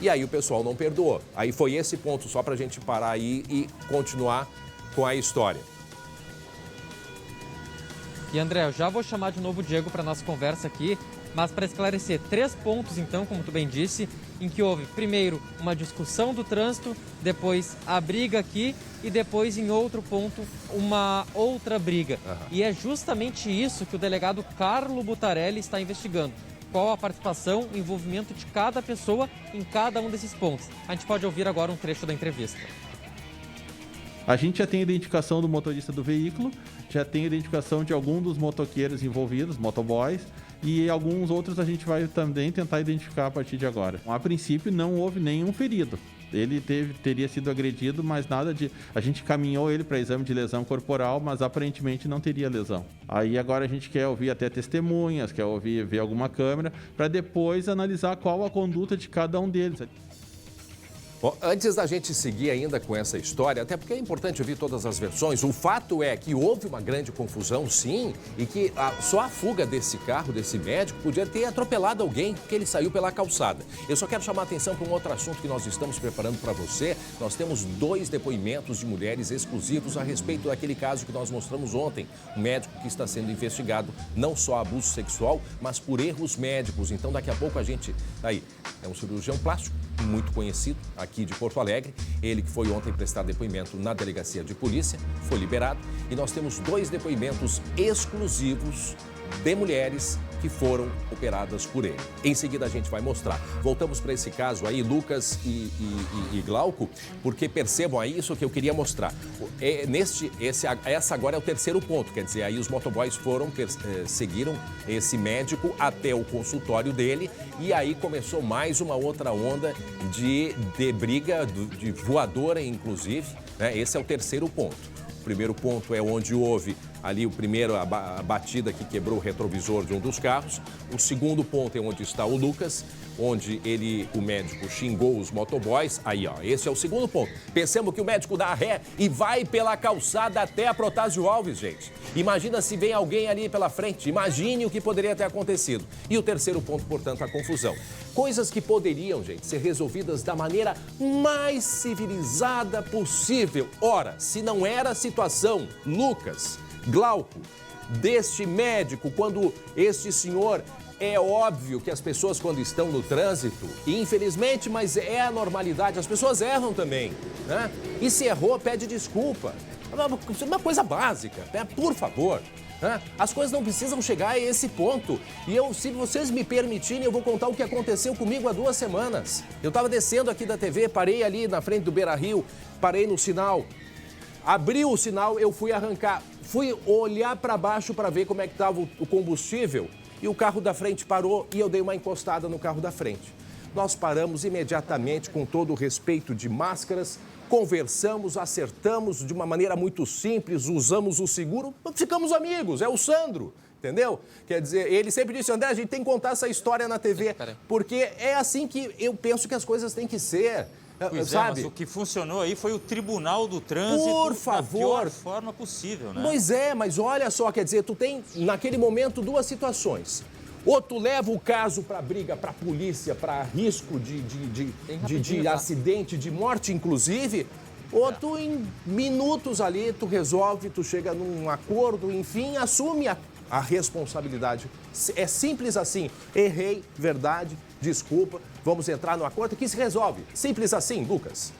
E aí o pessoal não perdoou. Aí foi esse ponto, só para a gente parar aí e continuar com a história. E André, eu já vou chamar de novo o Diego para nossa conversa aqui, mas para esclarecer 3 pontos, então, como tu bem disse, em que houve, primeiro, uma discussão do trânsito, depois a briga aqui e depois, em outro ponto, uma outra briga. E é justamente isso que o delegado Carlo Butarelli está investigando. Qual a participação e envolvimento de cada pessoa em cada um desses pontos. A gente pode ouvir agora um trecho da entrevista. A gente já tem a identificação do motorista do veículo, já tem a identificação de algum dos motoqueiros envolvidos, motoboys, e alguns outros a gente vai também tentar identificar a partir de agora. A princípio não houve nenhum ferido. Ele teria sido agredido, mas nada de... A gente caminhou ele para exame de lesão corporal, mas aparentemente não teria lesão. Aí agora a gente quer ouvir até testemunhas, quer ver alguma câmera, para depois analisar qual a conduta de cada um deles. Bom, antes da gente seguir ainda com essa história, até porque é importante ouvir todas as versões, o fato é que houve uma grande confusão, sim, e que só a fuga desse carro, desse médico, podia ter atropelado alguém, porque ele saiu pela calçada. Eu só quero chamar a atenção para um outro assunto que nós estamos preparando para você. Nós temos 2 depoimentos de mulheres exclusivos a respeito daquele caso que nós mostramos ontem. Um médico que está sendo investigado, não só abuso sexual, mas por erros médicos. Então, daqui a pouco a gente... Aí, é um cirurgião plástico, muito conhecido aqui de Porto Alegre. Ele que foi ontem prestar depoimento na delegacia de polícia, foi liberado. E nós temos 2 depoimentos exclusivos de mulheres que foram operadas por ele. Em seguida a gente vai mostrar. Voltamos para esse caso aí, Lucas e Glauco, porque percebam aí isso que eu queria mostrar. Essa agora é o terceiro ponto, quer dizer, aí os motoboys seguiram esse médico até o consultório dele e aí começou mais uma outra onda de briga, de voadora inclusive, né? Esse é o terceiro ponto. O primeiro ponto é onde houve ali a batida que quebrou o retrovisor de um dos carros. O segundo ponto é onde está o Lucas, onde o médico xingou os motoboys. Aí, ó, esse é o segundo ponto. Pensamos que o médico dá ré e vai pela calçada até a Protásio Alves, gente. Imagina se vem alguém ali pela frente. Imagine o que poderia ter acontecido. E o terceiro ponto, portanto, a confusão. Coisas que poderiam, gente, ser resolvidas da maneira mais civilizada possível. Ora, se não era a situação, Lucas, Glauco, deste médico, quando este senhor... É óbvio que as pessoas, quando estão no trânsito, infelizmente, mas é a normalidade, as pessoas erram também, né? E se errou, pede desculpa. É uma coisa básica, né? Por favor. Né? As coisas não precisam chegar a esse ponto. E se vocês me permitirem, eu vou contar o que aconteceu comigo há 2 semanas. Eu estava descendo aqui da TV, parei ali na frente do Beira-Rio, parei no sinal. Abriu o sinal, eu fui arrancar. Fui olhar para baixo para ver como é que estava o combustível e o carro da frente parou e eu dei uma encostada no carro da frente. Nós paramos imediatamente, com todo o respeito de máscaras, conversamos, acertamos de uma maneira muito simples, usamos o seguro, ficamos amigos, é o Sandro, entendeu? Quer dizer, ele sempre disse, André, a gente tem que contar essa história na TV, porque é assim que eu penso que as coisas têm que ser. Pois sabe? Mas o que funcionou aí foi o Tribunal do Trânsito Por favor. da pior forma possível, né? Pois é, mas olha só, quer dizer, tu tem naquele momento duas situações. Ou tu leva o caso para briga, para polícia, para risco de acidente, de morte, inclusive, ou tu em minutos ali, tu resolve, tu chega num acordo, enfim, assume a responsabilidade. É simples assim. Errei, verdade, desculpa, vamos entrar no acordo que se resolve. Simples assim, Lucas.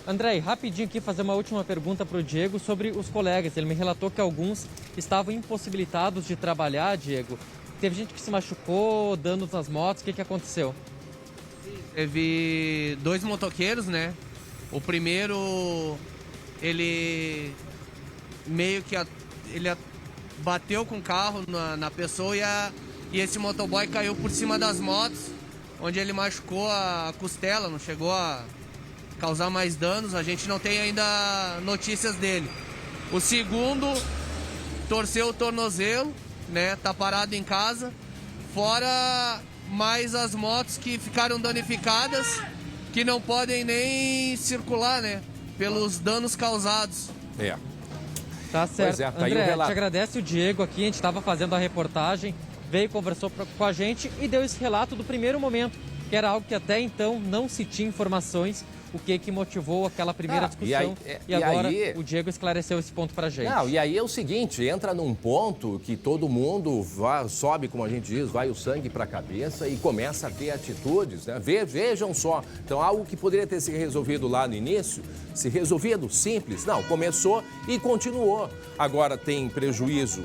André, rapidinho aqui fazer uma última pergunta para o Diego sobre os colegas. Ele me relatou que alguns estavam impossibilitados de trabalhar, Diego. Teve gente que se machucou, danos nas motos, o que aconteceu? Teve 2 motoqueiros, né? O primeiro, ele meio que ele bateu com o carro na pessoa e esse motoboy caiu por cima das motos, onde ele machucou a costela, não chegou a causar mais danos, a gente não tem ainda notícias dele. O segundo torceu o tornozelo, né? Tá parado em casa, fora mais as motos que ficaram danificadas, que não podem nem circular, né? Pelos danos causados. É. Tá certo. Pois é, tá aí o André, relato. te agradece o Diego aqui, a gente estava fazendo a reportagem, veio, conversou com a gente e deu esse relato do primeiro momento, que era algo que até então não se tinha informações, o que motivou aquela primeira discussão. E agora o Diego esclareceu esse ponto pra gente. Não, e aí é o seguinte, entra num ponto que todo mundo sobe, como a gente diz, vai o sangue pra cabeça e começa a ter atitudes, né? Vejam só, então algo que poderia ter se resolvido lá no início, se resolvido simples, não, começou e continuou. Agora tem prejuízo.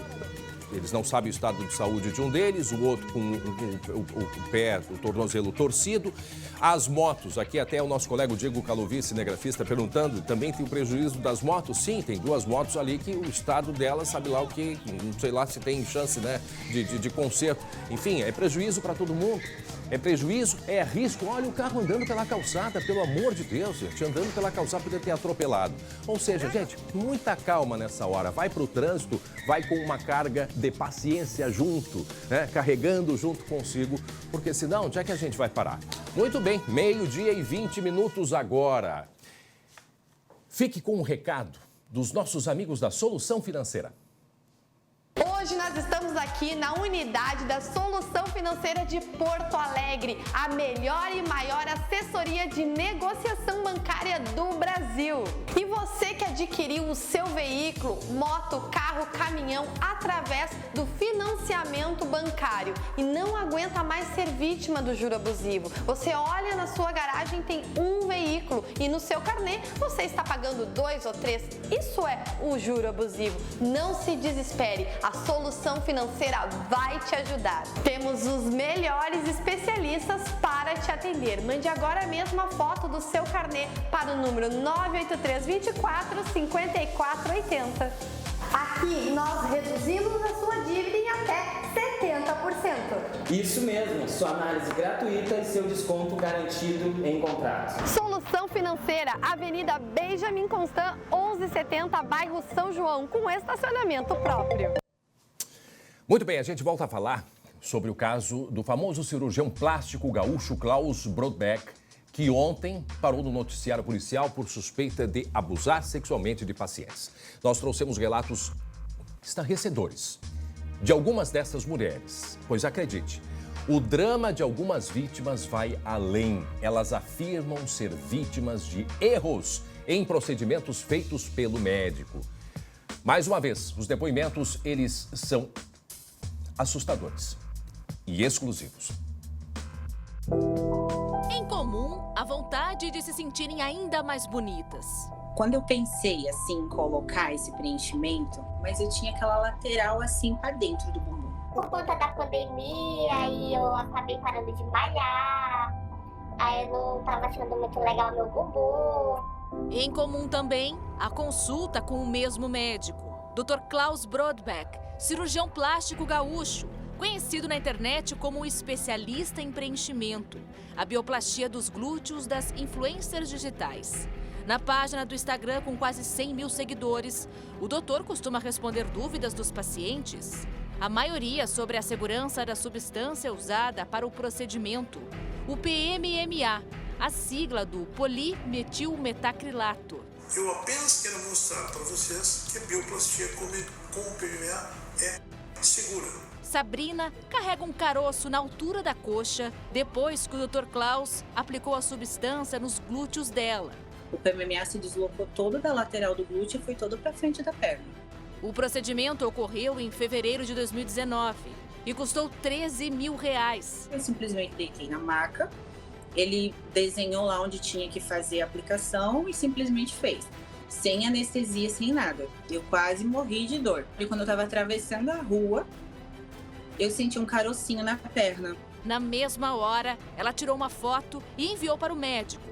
Eles não sabem o estado de saúde de um deles, o outro com o pé, o tornozelo torcido. As motos, aqui até o nosso colega Diego Calovi, cinegrafista, perguntando, também tem o prejuízo das motos? Sim, tem 2 motos ali que o estado delas, sabe lá o que, não sei lá se tem chance, né, de conserto. Enfim, é prejuízo para todo mundo. É prejuízo, é risco. Olha o carro andando pela calçada, pelo amor de Deus, gente, andando pela calçada poderia ter atropelado. Ou seja, gente, muita calma nessa hora. Vai para o trânsito, vai com uma carga de paciência junto, né? Carregando junto consigo, porque senão, onde é que a gente vai parar? Muito bem, 12h20 agora. Fique com um recado dos nossos amigos da Solução Financeira. Hoje nós estamos aqui na unidade da Solução Financeira de Porto Alegre, a melhor e maior assessoria de negociação bancária do Brasil. E você que adquiriu o seu veículo, moto, carro, caminhão através do financiamento bancário e não aguenta mais ser vítima do juro abusivo. Você olha na sua garagem, tem um veículo e no seu carnê você está pagando 2 ou 3. Isso é o juro abusivo. Não se desespere. A Solução Financeira vai te ajudar. Temos os melhores especialistas para te atender. Mande agora mesmo a foto do seu carnê para o número 983 24 54 80. Aqui nós reduzimos a sua dívida em até 70%. Isso mesmo, sua análise gratuita e seu desconto garantido em contratos. Solução Financeira, Avenida Benjamin Constant, 1170, bairro São João, com estacionamento próprio. Muito bem, a gente volta a falar sobre o caso do famoso cirurgião plástico gaúcho Klaus Brodbeck, que ontem parou no noticiário policial por suspeita de abusar sexualmente de pacientes. Nós trouxemos relatos estarrecedores de algumas dessas mulheres, pois acredite, o drama de algumas vítimas vai além. Elas afirmam ser vítimas de erros em procedimentos feitos pelo médico. Mais uma vez, os depoimentos, eles são assustadores e exclusivos. Em comum, a vontade de se sentirem ainda mais bonitas. Quando eu pensei assim em colocar esse preenchimento, mas eu tinha aquela lateral assim para dentro do bumbum. Por conta da pandemia, aí eu acabei parando de malhar, aí eu não tava achando muito legal meu bumbum. Em comum também, a consulta com o mesmo médico, Dr. Klaus Brodbeck, cirurgião plástico gaúcho, conhecido na internet como especialista em preenchimento, a bioplastia dos glúteos das influencers digitais. Na página do Instagram com quase 100 mil seguidores, o doutor costuma responder dúvidas dos pacientes. A maioria sobre a segurança da substância usada para o procedimento, o PMMA, a sigla do polimetilmetacrilato. Eu apenas quero mostrar para vocês que a bioplastia com o PMMA é segura. Sabrina carrega um caroço na altura da coxa depois que o Dr. Klaus aplicou a substância nos glúteos dela. O PMMA se deslocou todo da lateral do glúteo e foi todo para frente da perna. O procedimento ocorreu em fevereiro de 2019 e custou R$13 mil. Eu simplesmente deitei na maca, ele desenhou lá onde tinha que fazer a aplicação e simplesmente fez. Sem anestesia, sem nada. Eu quase morri de dor. E quando eu estava atravessando a rua, eu senti um carocinho na perna. Na mesma hora, ela tirou uma foto e enviou para o médico.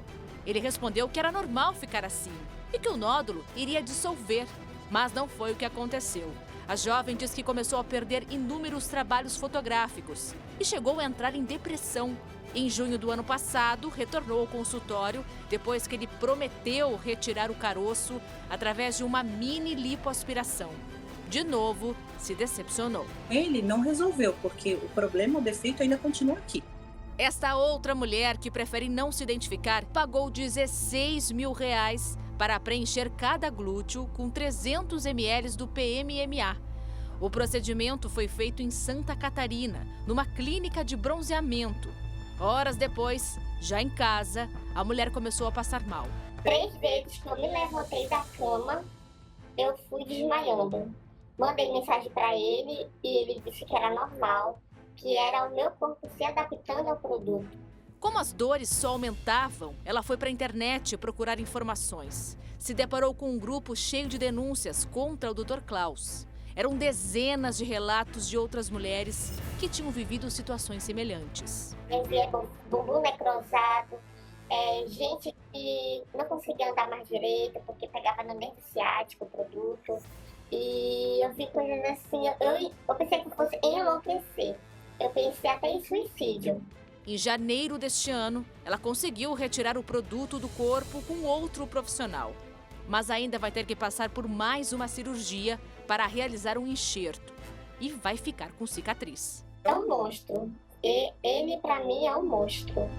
Ele respondeu que era normal ficar assim e que o nódulo iria dissolver, mas não foi o que aconteceu. A jovem diz que começou a perder inúmeros trabalhos fotográficos e chegou a entrar em depressão. Em junho do ano passado, retornou ao consultório depois que ele prometeu retirar o caroço através de uma mini lipoaspiração. De novo, se decepcionou. Ele não resolveu, porque o problema, o defeito ainda continua aqui. Esta outra mulher, que prefere não se identificar, pagou R$16 mil para preencher cada glúteo com 300 ml do PMMA. O procedimento foi feito em Santa Catarina, numa clínica de bronzeamento. Horas depois, já em casa, a mulher começou a passar mal. 3 vezes que eu me levantei da cama, eu fui desmaiando. Mandei mensagem para ele e ele disse que era normal, que era o meu corpo se adaptando ao produto. Como as dores só aumentavam, ela foi para a internet procurar informações. Se deparou com um grupo cheio de denúncias contra o Dr. Klaus. Eram dezenas de relatos de outras mulheres que tinham vivido situações semelhantes. Eu via bumbum necrosado, gente que não conseguia andar mais direito porque pegava no nervo ciático o produto. E eu vi coisas assim, eu pensei que fosse enlouquecer. Eu pensei até em suicídio. Em janeiro deste ano, ela conseguiu retirar o produto do corpo com outro profissional. Mas ainda vai ter que passar por mais uma cirurgia para realizar um enxerto. E vai ficar com cicatriz. É um monstro. Ele, para mim, é um monstro.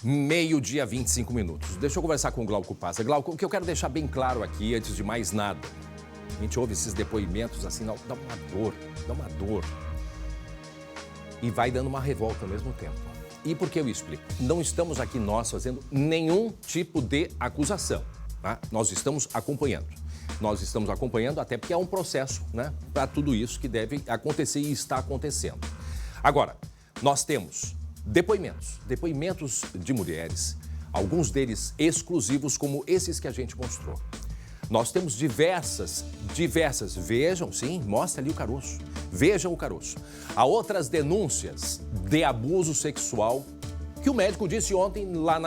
12h25. Deixa eu conversar com o Glauco Passa. Glauco, o que eu quero deixar bem claro aqui, antes de mais nada, a gente ouve esses depoimentos assim, dá uma dor. E vai dando uma revolta ao mesmo tempo. E por que eu explico? Não estamos aqui nós fazendo nenhum tipo de acusação, tá? Nós estamos acompanhando. Nós estamos acompanhando até porque é um processo, né, para tudo isso que deve acontecer e está acontecendo. Agora, nós temos depoimentos de mulheres, alguns deles exclusivos como esses que a gente mostrou. Nós temos diversas, vejam, sim, mostra ali o caroço, vejam o caroço. Há outras denúncias de abuso sexual que o médico disse ontem lá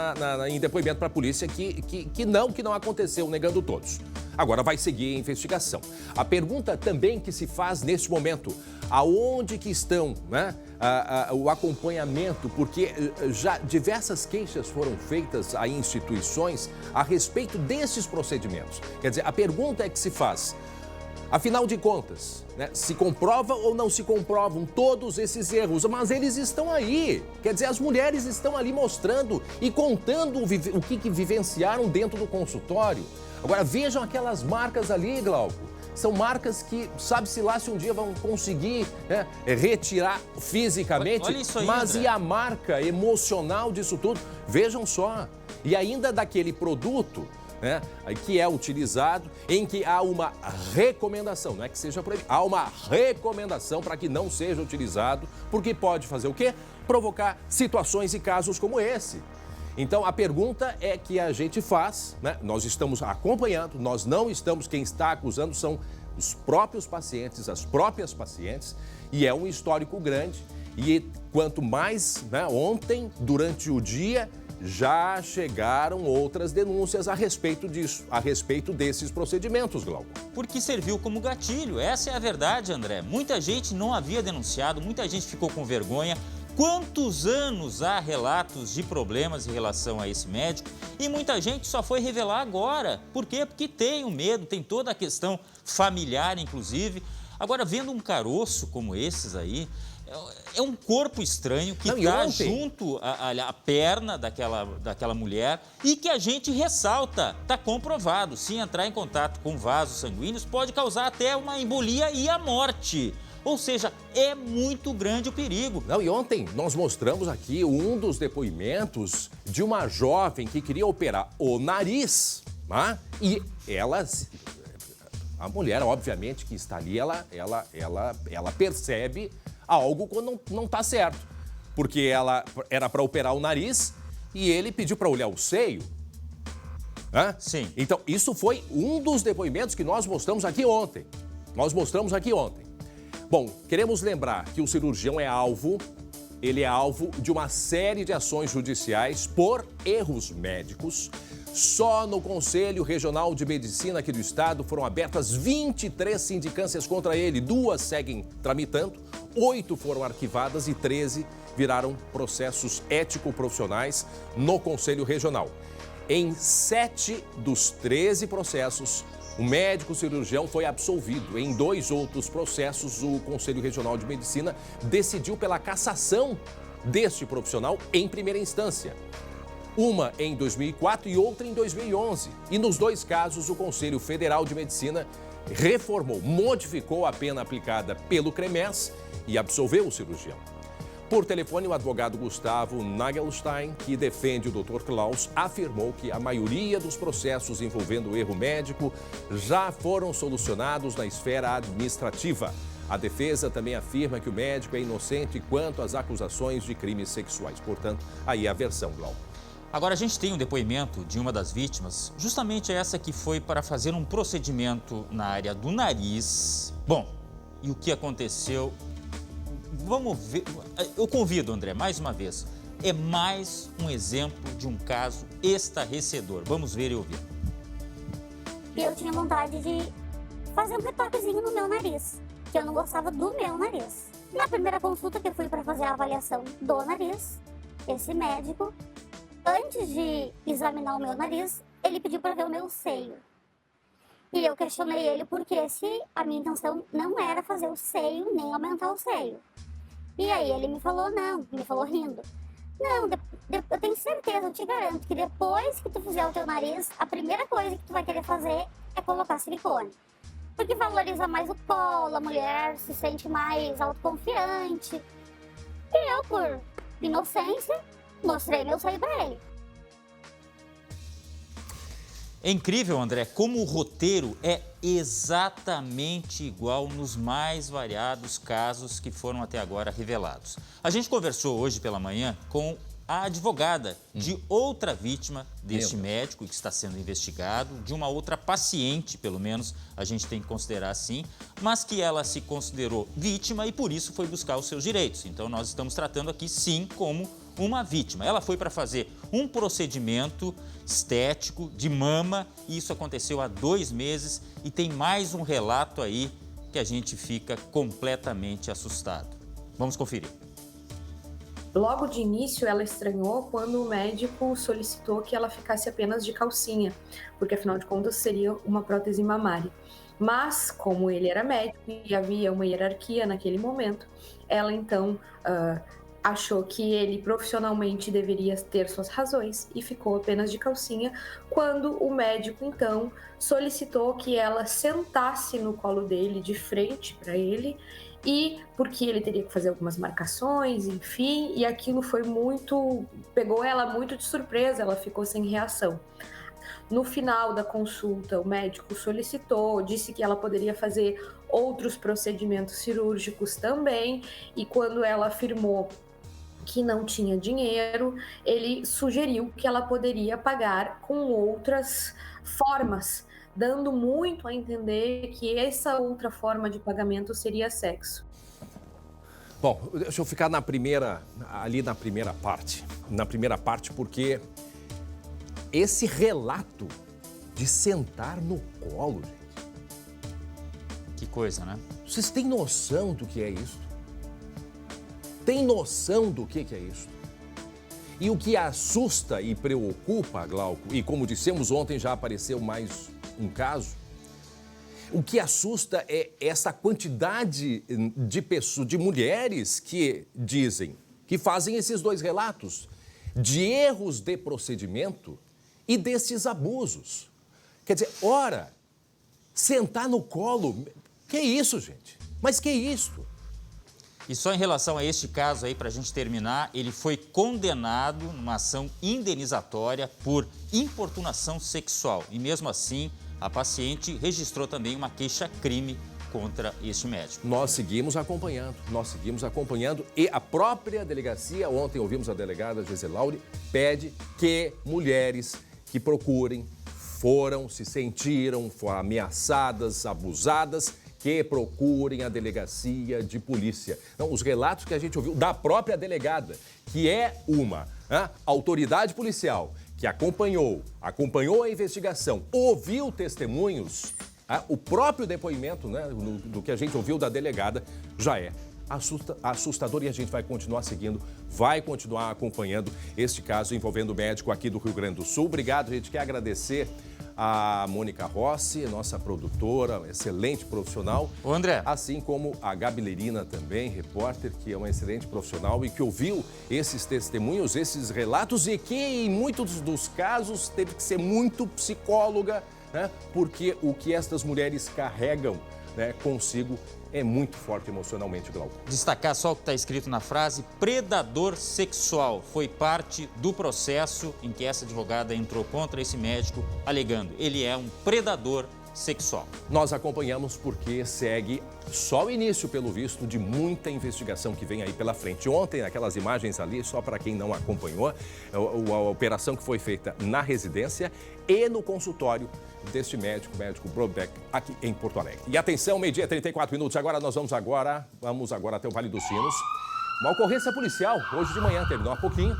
em depoimento para a polícia que não aconteceu, negando todos. Agora vai seguir a investigação. A pergunta também que se faz nesse momento, aonde que estão, né, o acompanhamento, porque já diversas queixas foram feitas a instituições a respeito desses procedimentos. Quer dizer, a pergunta é que se faz, afinal de contas, né, se comprova ou não se comprovam todos esses erros, mas eles estão aí. Quer dizer, as mulheres estão ali mostrando e contando o que vivenciaram dentro do consultório. Agora, vejam aquelas marcas ali, Glauco. São marcas que, sabe-se lá se um dia vão conseguir, né, retirar fisicamente. Olha isso aí, mas André. E a marca emocional disso tudo? Vejam só. E ainda daquele produto, né, que é utilizado, em que há uma recomendação, não é que seja proibido, há uma recomendação para que não seja utilizado, porque pode fazer o quê? Provocar situações e casos como esse. Então, a pergunta é que a gente faz, né? Nós estamos acompanhando, nós não estamos, quem está acusando são os próprios pacientes, as próprias pacientes, e é um histórico grande. E quanto mais, né, ontem, durante o dia, já chegaram outras denúncias a respeito disso, a respeito desses procedimentos, Glauco. Porque serviu como gatilho, essa é a verdade, André. Muita gente não havia denunciado, muita gente ficou com vergonha. Quantos anos há relatos de problemas em relação a esse médico e muita gente só foi revelar agora. Por quê? Porque tem o medo, tem toda a questão familiar, inclusive. Agora, vendo um caroço como esses aí, é um corpo estranho que está junto à perna daquela mulher e que a gente ressalta, está comprovado, se entrar em contato com vasos sanguíneos pode causar até uma embolia e a morte. Ou seja, é muito grande o perigo. Não, e ontem nós mostramos aqui um dos depoimentos de uma jovem que queria operar o nariz, né? E a mulher, obviamente, que está ali, ela percebe algo quando não está certo. Porque ela era para operar o nariz e ele pediu para olhar o seio. Né? Sim. Então, isso foi um dos depoimentos que nós mostramos aqui ontem. Bom, queremos lembrar que o cirurgião ele é alvo de uma série de ações judiciais por erros médicos. Só no Conselho Regional de Medicina aqui do estado foram abertas 23 sindicâncias contra ele. 2 seguem tramitando, 8 foram arquivadas e 13 viraram processos ético-profissionais no Conselho Regional. Em 7 dos 13 processos, o médico cirurgião foi absolvido. Em 2 outros processos, o Conselho Regional de Medicina decidiu pela cassação deste profissional em primeira instância. Uma em 2004 e outra em 2011. E nos 2 casos, o Conselho Federal de Medicina modificou a pena aplicada pelo CREMES e absolveu o cirurgião. Por telefone, o advogado Gustavo Nagelstein, que defende o Dr. Klaus, afirmou que a maioria dos processos envolvendo o erro médico já foram solucionados na esfera administrativa. A defesa também afirma que o médico é inocente quanto às acusações de crimes sexuais. Portanto, aí a versão, Glauco. Agora, a gente tem um depoimento de uma das vítimas, justamente essa que foi para fazer um procedimento na área do nariz. Bom, e o que aconteceu? Vamos ver. Eu convido, André, mais uma vez. É mais um exemplo de um caso estarrecedor. Vamos ver e ouvir. E eu tinha vontade de fazer um retoquezinho no meu nariz, que eu não gostava do meu nariz. Na primeira consulta que eu fui para fazer a avaliação do nariz, esse médico, antes de examinar o meu nariz, ele pediu para ver o meu seio. E eu questionei ele porque a minha intenção não era fazer o seio nem aumentar o seio. E aí ele me falou rindo. Não, eu tenho certeza, eu te garanto que depois que tu fizer o teu nariz, a primeira coisa que tu vai querer fazer é colocar silicone. Porque valoriza mais o colo, a mulher se sente mais autoconfiante. E eu, por inocência, mostrei meu seio pra ele. É incrível, André, como o roteiro é exatamente igual nos mais variados casos que foram até agora revelados. A gente conversou hoje pela manhã com a advogada de outra vítima deste médico que está sendo investigado, de uma outra paciente, pelo menos a gente tem que considerar assim, mas que ela se considerou vítima e por isso foi buscar os seus direitos. Então nós estamos tratando aqui sim como uma vítima. Ela foi para fazer um procedimento estético de mama e isso aconteceu há 2 meses e tem mais um relato aí que a gente fica completamente assustado. Vamos conferir. Logo de início, ela estranhou quando o médico solicitou que ela ficasse apenas de calcinha, porque afinal de contas seria uma prótese mamária. Mas, como ele era médico e havia uma hierarquia naquele momento, ela então achou que ele profissionalmente deveria ter suas razões e ficou apenas de calcinha, quando o médico então solicitou que ela sentasse no colo dele, de frente para ele, e porque ele teria que fazer algumas marcações, enfim, e aquilo pegou ela muito de surpresa, ela ficou sem reação. No final da consulta, o médico solicitou, disse que ela poderia fazer outros procedimentos cirúrgicos também, e quando ela afirmou que não tinha dinheiro, ele sugeriu que ela poderia pagar com outras formas, dando muito a entender que essa outra forma de pagamento seria sexo. Bom, deixa eu ficar na primeira parte. Na primeira parte, porque esse relato de sentar no colo, gente. Que coisa, né? Vocês têm noção do que é isso? Tem noção do que é isso? E o que assusta e preocupa, Glauco, e como dissemos ontem, já apareceu mais um caso, o que assusta é essa quantidade de pessoas, de mulheres que dizem, que fazem esses dois relatos de erros de procedimento e desses abusos. Quer dizer, ora, sentar no colo, que isso, gente? Mas que isso? E só em relação a este caso aí, para a gente terminar, ele foi condenado numa ação indenizatória por importunação sexual. E mesmo assim, a paciente registrou também uma queixa-crime contra este médico. Nós seguimos acompanhando e a própria delegacia, ontem ouvimos a delegada Giselaure, pede que mulheres que procurem, se sentiram ameaçadas, abusadas, que procurem a delegacia de polícia. Não, os relatos que a gente ouviu da própria delegada, que é uma autoridade policial, que acompanhou a investigação, ouviu testemunhos, o próprio depoimento, né, do que a gente ouviu da delegada, já é assustador e a gente vai continuar seguindo, vai continuar acompanhando este caso envolvendo o médico aqui do Rio Grande do Sul. Obrigado, a gente quer agradecer a Mônica Rossi, nossa produtora, excelente profissional. Ô, André. Assim como a Gabi Lerina também, repórter, que é uma excelente profissional e que ouviu esses testemunhos, esses relatos e que em muitos dos casos teve que ser muito psicóloga, né? Porque o que estas mulheres carregam, né, consigo é muito forte emocionalmente, Glauco. Destacar só o que está escrito na frase, predador sexual. Foi parte do processo em que essa advogada entrou contra esse médico, alegando ele é um predador sexual. Nós acompanhamos porque segue só o início, pelo visto, de muita investigação que vem aí pela frente. Ontem, aquelas imagens ali, só para quem não acompanhou, a operação que foi feita na residência e no consultório deste médico Brodbeck, aqui em Porto Alegre. E atenção, 12h 34 minutos. Agora nós vamos agora até o Vale dos Sinos. Uma ocorrência policial, hoje de manhã, terminou há pouquinho,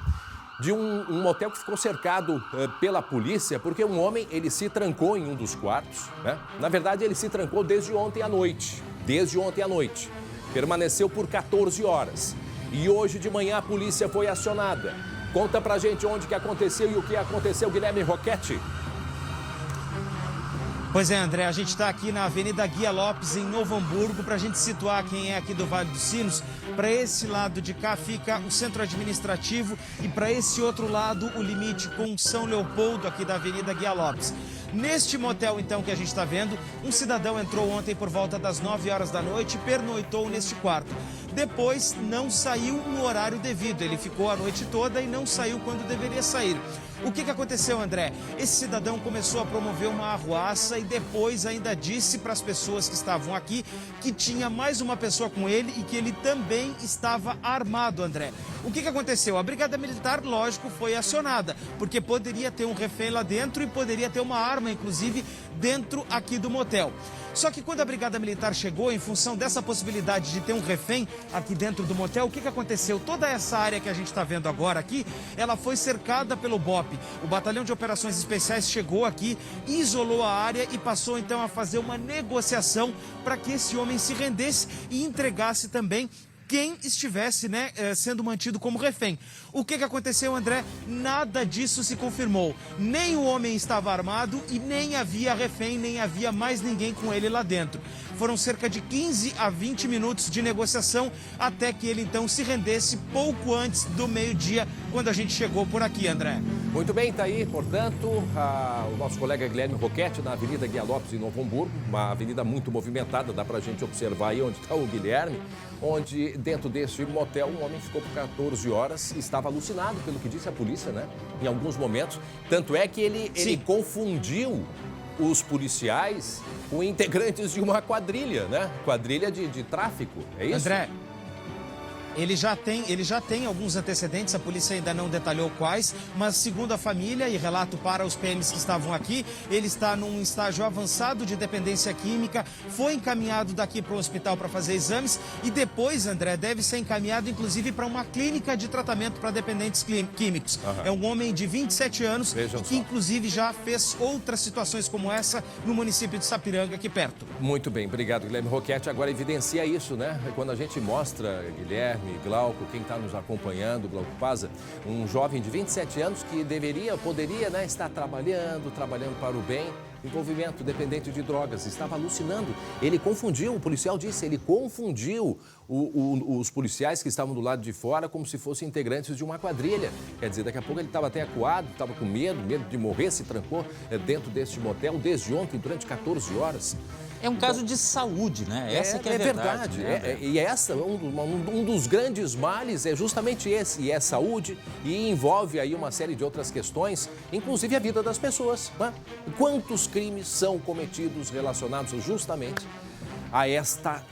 de um motel que ficou cercado pela polícia, porque um homem, ele se trancou em um dos quartos, né? Na verdade, ele se trancou desde ontem à noite. Permaneceu por 14 horas. E hoje de manhã a polícia foi acionada. Conta pra gente onde que aconteceu e o que aconteceu, Guilherme Roquete. Pois é, André, a gente está aqui na Avenida Guia Lopes, em Novo Hamburgo, para a gente situar quem é aqui do Vale dos Sinos. Para esse lado de cá fica o centro administrativo e para esse outro lado o limite com São Leopoldo, aqui da Avenida Guia Lopes. Neste motel, então, que a gente está vendo, um cidadão entrou ontem por volta das 9 horas da noite e pernoitou neste quarto. Depois, não saiu no horário devido. Ele ficou a noite toda e não saiu quando deveria sair. O que aconteceu, André? Esse cidadão começou a promover uma arruaça e depois ainda disse para as pessoas que estavam aqui que tinha mais uma pessoa com ele e que ele também estava armado, André. O que aconteceu? A Brigada Militar, lógico, foi acionada, porque poderia ter um refém lá dentro e poderia ter uma arma, inclusive, dentro aqui do motel. Só que quando a Brigada Militar chegou, em função dessa possibilidade de ter um refém aqui dentro do motel, o que aconteceu? Toda essa área que a gente está vendo agora aqui, ela foi cercada pelo BOP. O Batalhão de Operações Especiais chegou aqui, isolou a área e passou então a fazer uma negociação para que esse homem se rendesse e entregasse também quem estivesse, né, sendo mantido como refém. O que aconteceu, André? Nada disso se confirmou. Nem o homem estava armado e nem havia refém, nem havia mais ninguém com ele lá dentro. Foram cerca de 15 a 20 minutos de negociação até que ele então se rendesse pouco antes do meio-dia, quando a gente chegou por aqui, André. Muito bem, tá aí, portanto, o nosso colega Guilherme Roquete na Avenida Guia Lopes, em Novo Hamburgo, uma avenida muito movimentada, dá pra gente observar aí onde está o Guilherme, onde dentro desse motel um homem ficou por 14 horas e estava alucinado, pelo que disse a polícia, né? Em alguns momentos, tanto é que ele confundiu os policiais com integrantes de uma quadrilha, né? Quadrilha de tráfico, é isso? André, Ele já tem alguns antecedentes, a polícia ainda não detalhou quais, mas segundo a família e relato para os PMs que estavam aqui, ele está num estágio avançado de dependência química, foi encaminhado daqui para o hospital para fazer exames e depois, André, deve ser encaminhado inclusive para uma clínica de tratamento para dependentes químicos. É um homem de 27 anos que inclusive já fez outras situações como essa no município de Sapiranga, aqui perto. Muito bem, obrigado, Guilherme Roquete. Agora evidencia isso, né? Quando a gente mostra, Guilherme, Glauco, quem está nos acompanhando, Glauco Paza, um jovem de 27 anos que poderia, né, estar trabalhando para o bem, envolvimento dependente de drogas, estava alucinando. Ele confundiu, o policial disse, ele confundiu os policiais que estavam do lado de fora como se fossem integrantes de uma quadrilha. Quer dizer, daqui a pouco ele estava até acuado, estava com medo de morrer, se trancou dentro deste motel desde ontem, durante 14 horas. É um caso de saúde, né? Essa que é a verdade. Né? Um dos grandes males é justamente esse, e é saúde, e envolve aí uma série de outras questões, inclusive a vida das pessoas. Né? Quantos crimes são cometidos relacionados justamente a esta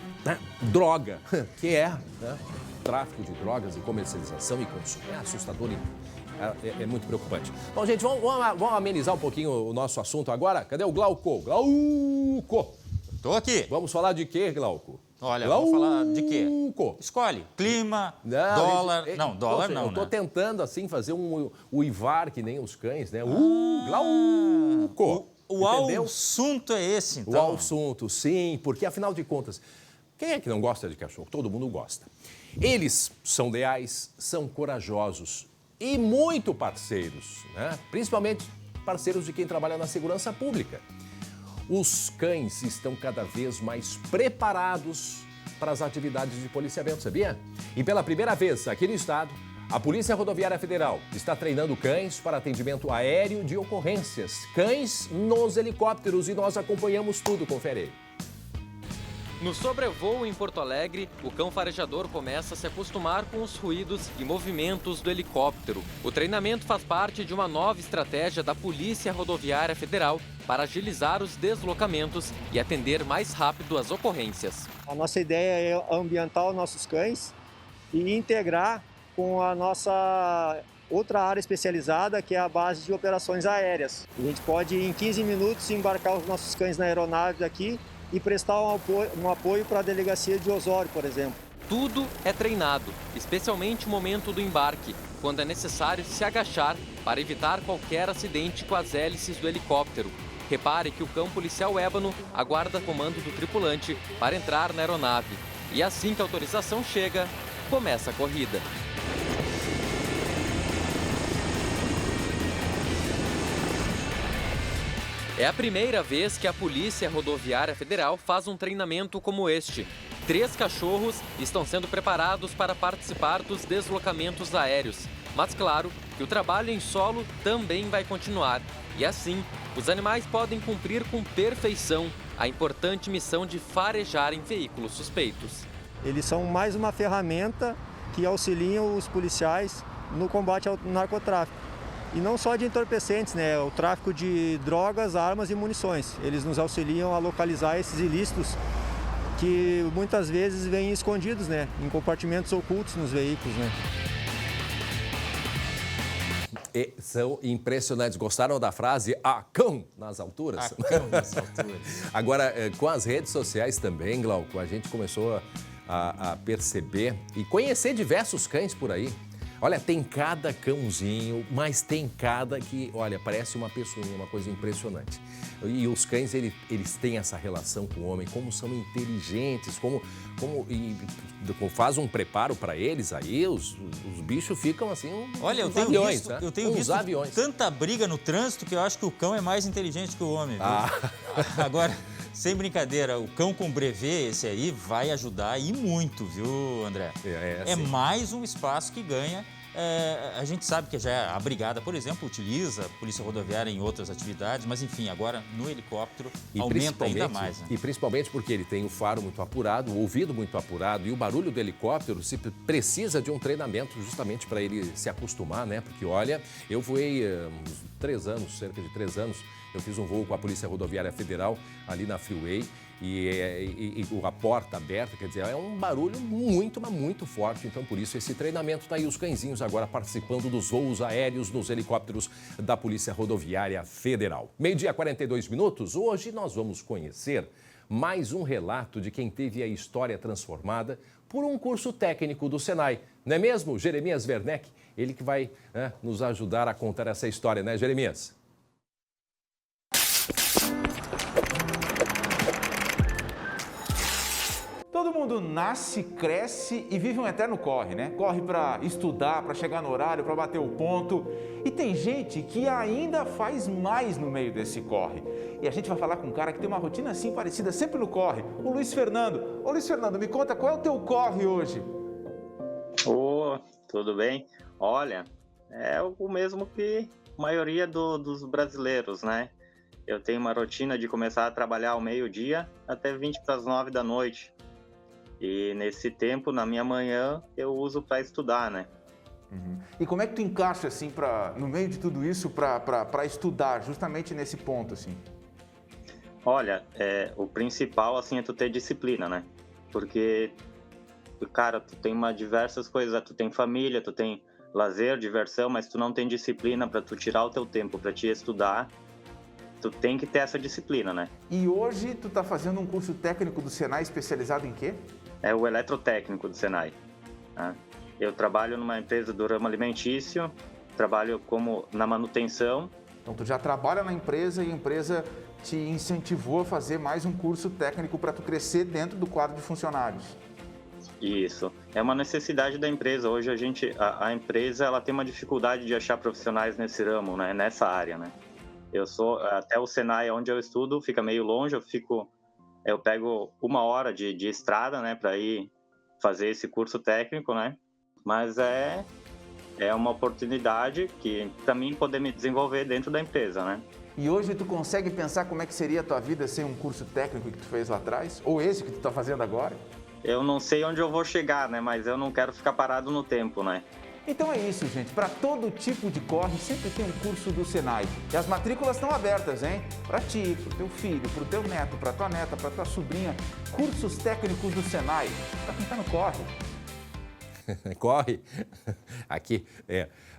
droga, que é tráfico de drogas e comercialização e consumo. É assustador e é muito preocupante. Bom, gente, vamos amenizar um pouquinho o nosso assunto agora. Cadê o Glauco? Glauco! Tô aqui. Vamos falar de quê, Glauco? Olha, vamos falar de quê? Escolhe. Clima, dólar... Não, dólar não, Eu tô tentando, assim, fazer um uivar que nem os cães, né? Glauco! O assunto é esse, então? O assunto, sim, porque, afinal de contas, quem é que não gosta de cachorro? Todo mundo gosta. Eles são leais, são corajosos e muito parceiros, né? Principalmente parceiros de quem trabalha na segurança pública. Os cães estão cada vez mais preparados para as atividades de policiamento, sabia? E pela primeira vez aqui no estado, a Polícia Rodoviária Federal está treinando cães para atendimento aéreo de ocorrências. Cães nos helicópteros e nós acompanhamos tudo, confere aí. No sobrevoo em Porto Alegre, o cão farejador começa a se acostumar com os ruídos e movimentos do helicóptero. O treinamento faz parte de uma nova estratégia da Polícia Rodoviária Federal para agilizar os deslocamentos e atender mais rápido as ocorrências. A nossa ideia é ambientar os nossos cães e integrar com a nossa outra área especializada, que é a base de operações aéreas. A gente pode, em 15 minutos, embarcar os nossos cães na aeronave aqui e prestar um apoio para a delegacia de Osório, por exemplo. Tudo é treinado, especialmente o momento do embarque, quando é necessário se agachar para evitar qualquer acidente com as hélices do helicóptero. Repare que o cão policial ébano aguarda comando do tripulante para entrar na aeronave. E assim que a autorização chega, começa a corrida. É a primeira vez que a Polícia Rodoviária Federal faz um treinamento como este. 3 cachorros estão sendo preparados para participar dos deslocamentos aéreos. Mas claro que o trabalho em solo também vai continuar. E assim, os animais podem cumprir com perfeição a importante missão de farejar em veículos suspeitos. Eles são mais uma ferramenta que auxiliam os policiais no combate ao narcotráfico. E não só de entorpecentes, né? O tráfico de drogas, armas e munições. Eles nos auxiliam a localizar esses ilícitos que muitas vezes vêm escondidos, né? Em compartimentos ocultos nos veículos, né? E são impressionantes. Gostaram da frase "a cão nas alturas"? A cão nas alturas. Agora, com as redes sociais também, Glauco, a gente começou a perceber e conhecer diversos cães por aí. Olha, tem cada cãozinho, mas tem cada que, olha, parece uma pessoinha, uma coisa impressionante. E os cães, eles têm essa relação com o homem, como são inteligentes, como faz um preparo para eles, aí os bichos ficam assim, olha, eu tenho visto aviões. Tanta briga no trânsito que eu acho que o cão é mais inteligente que o homem. Viu? Agora, sem brincadeira, o cão com brevet, esse aí, vai ajudar e muito, viu, André? É mais um espaço que ganha. A gente sabe que já a brigada, por exemplo, utiliza a Polícia Rodoviária em outras atividades, mas enfim, agora no helicóptero aumenta ainda mais. Né? E principalmente porque ele tem o faro muito apurado, o ouvido muito apurado e o barulho do helicóptero se precisa de um treinamento justamente para ele se acostumar, né? Porque olha, eu voei uns 3 anos, cerca de 3 anos, Eu fiz um voo com a Polícia Rodoviária Federal ali na Freeway e a porta aberta, quer dizer, é um barulho muito, mas muito forte. Então, por isso, esse treinamento tá aí, os cãezinhos agora participando dos voos aéreos nos helicópteros da Polícia Rodoviária Federal. 12h42. Hoje nós vamos conhecer mais um relato de quem teve a história transformada por um curso técnico do Senai. Não é mesmo, Jeremias Werneck? Ele que vai nos ajudar a contar essa história, né, Jeremias? Todo mundo nasce, cresce e vive um eterno corre, né? Corre para estudar, para chegar no horário, para bater o ponto. E tem gente que ainda faz mais no meio desse corre. E a gente vai falar com um cara que tem uma rotina assim parecida sempre no corre, o Luiz Fernando. Ô Luiz Fernando, me conta qual é o teu corre hoje? Tudo bem? Olha, é o mesmo que a maioria dos brasileiros, né? Eu tenho uma rotina de começar a trabalhar ao meio-dia até 20 para as 9 da noite. E nesse tempo, na minha manhã, eu uso para estudar, né? Uhum. E como é que tu encaixa, assim, no meio de tudo isso, para estudar, justamente nesse ponto, assim? Olha, o principal, assim, é tu ter disciplina, né? Porque, cara, tu tem diversas coisas, tu tem família, tu tem lazer, diversão, mas tu não tem disciplina para tu tirar o teu tempo para te estudar. Tu tem que ter essa disciplina, né? E hoje tu tá fazendo um curso técnico do Senai especializado em quê? É o eletrotécnico do Senai. Né? Eu trabalho numa empresa do ramo alimentício, trabalho na manutenção. Então tu já trabalha na empresa e a empresa te incentivou a fazer mais um curso técnico para tu crescer dentro do quadro de funcionários. Isso. É uma necessidade da empresa. Hoje a empresa ela tem uma dificuldade de achar profissionais nesse ramo, né? Nessa área, né? Até o Senai, onde eu estudo, fica meio longe, eu pego 1 hora de estrada, né, para ir fazer esse curso técnico, né, mas é uma oportunidade para mim poder me desenvolver dentro da empresa, né. E hoje tu consegue pensar como é que seria a tua vida sem um curso técnico que tu fez lá atrás? Ou esse que tu tá fazendo agora? Eu não sei onde eu vou chegar, né, mas eu não quero ficar parado no tempo, né. Então é isso, gente. Para todo tipo de corre, sempre tem um curso do Senai. E as matrículas estão abertas, hein? Para ti, para o teu filho, para o teu neto, para tua neta, para tua sobrinha. Cursos técnicos do Senai. Para quem tá no corre. Corre? Aqui,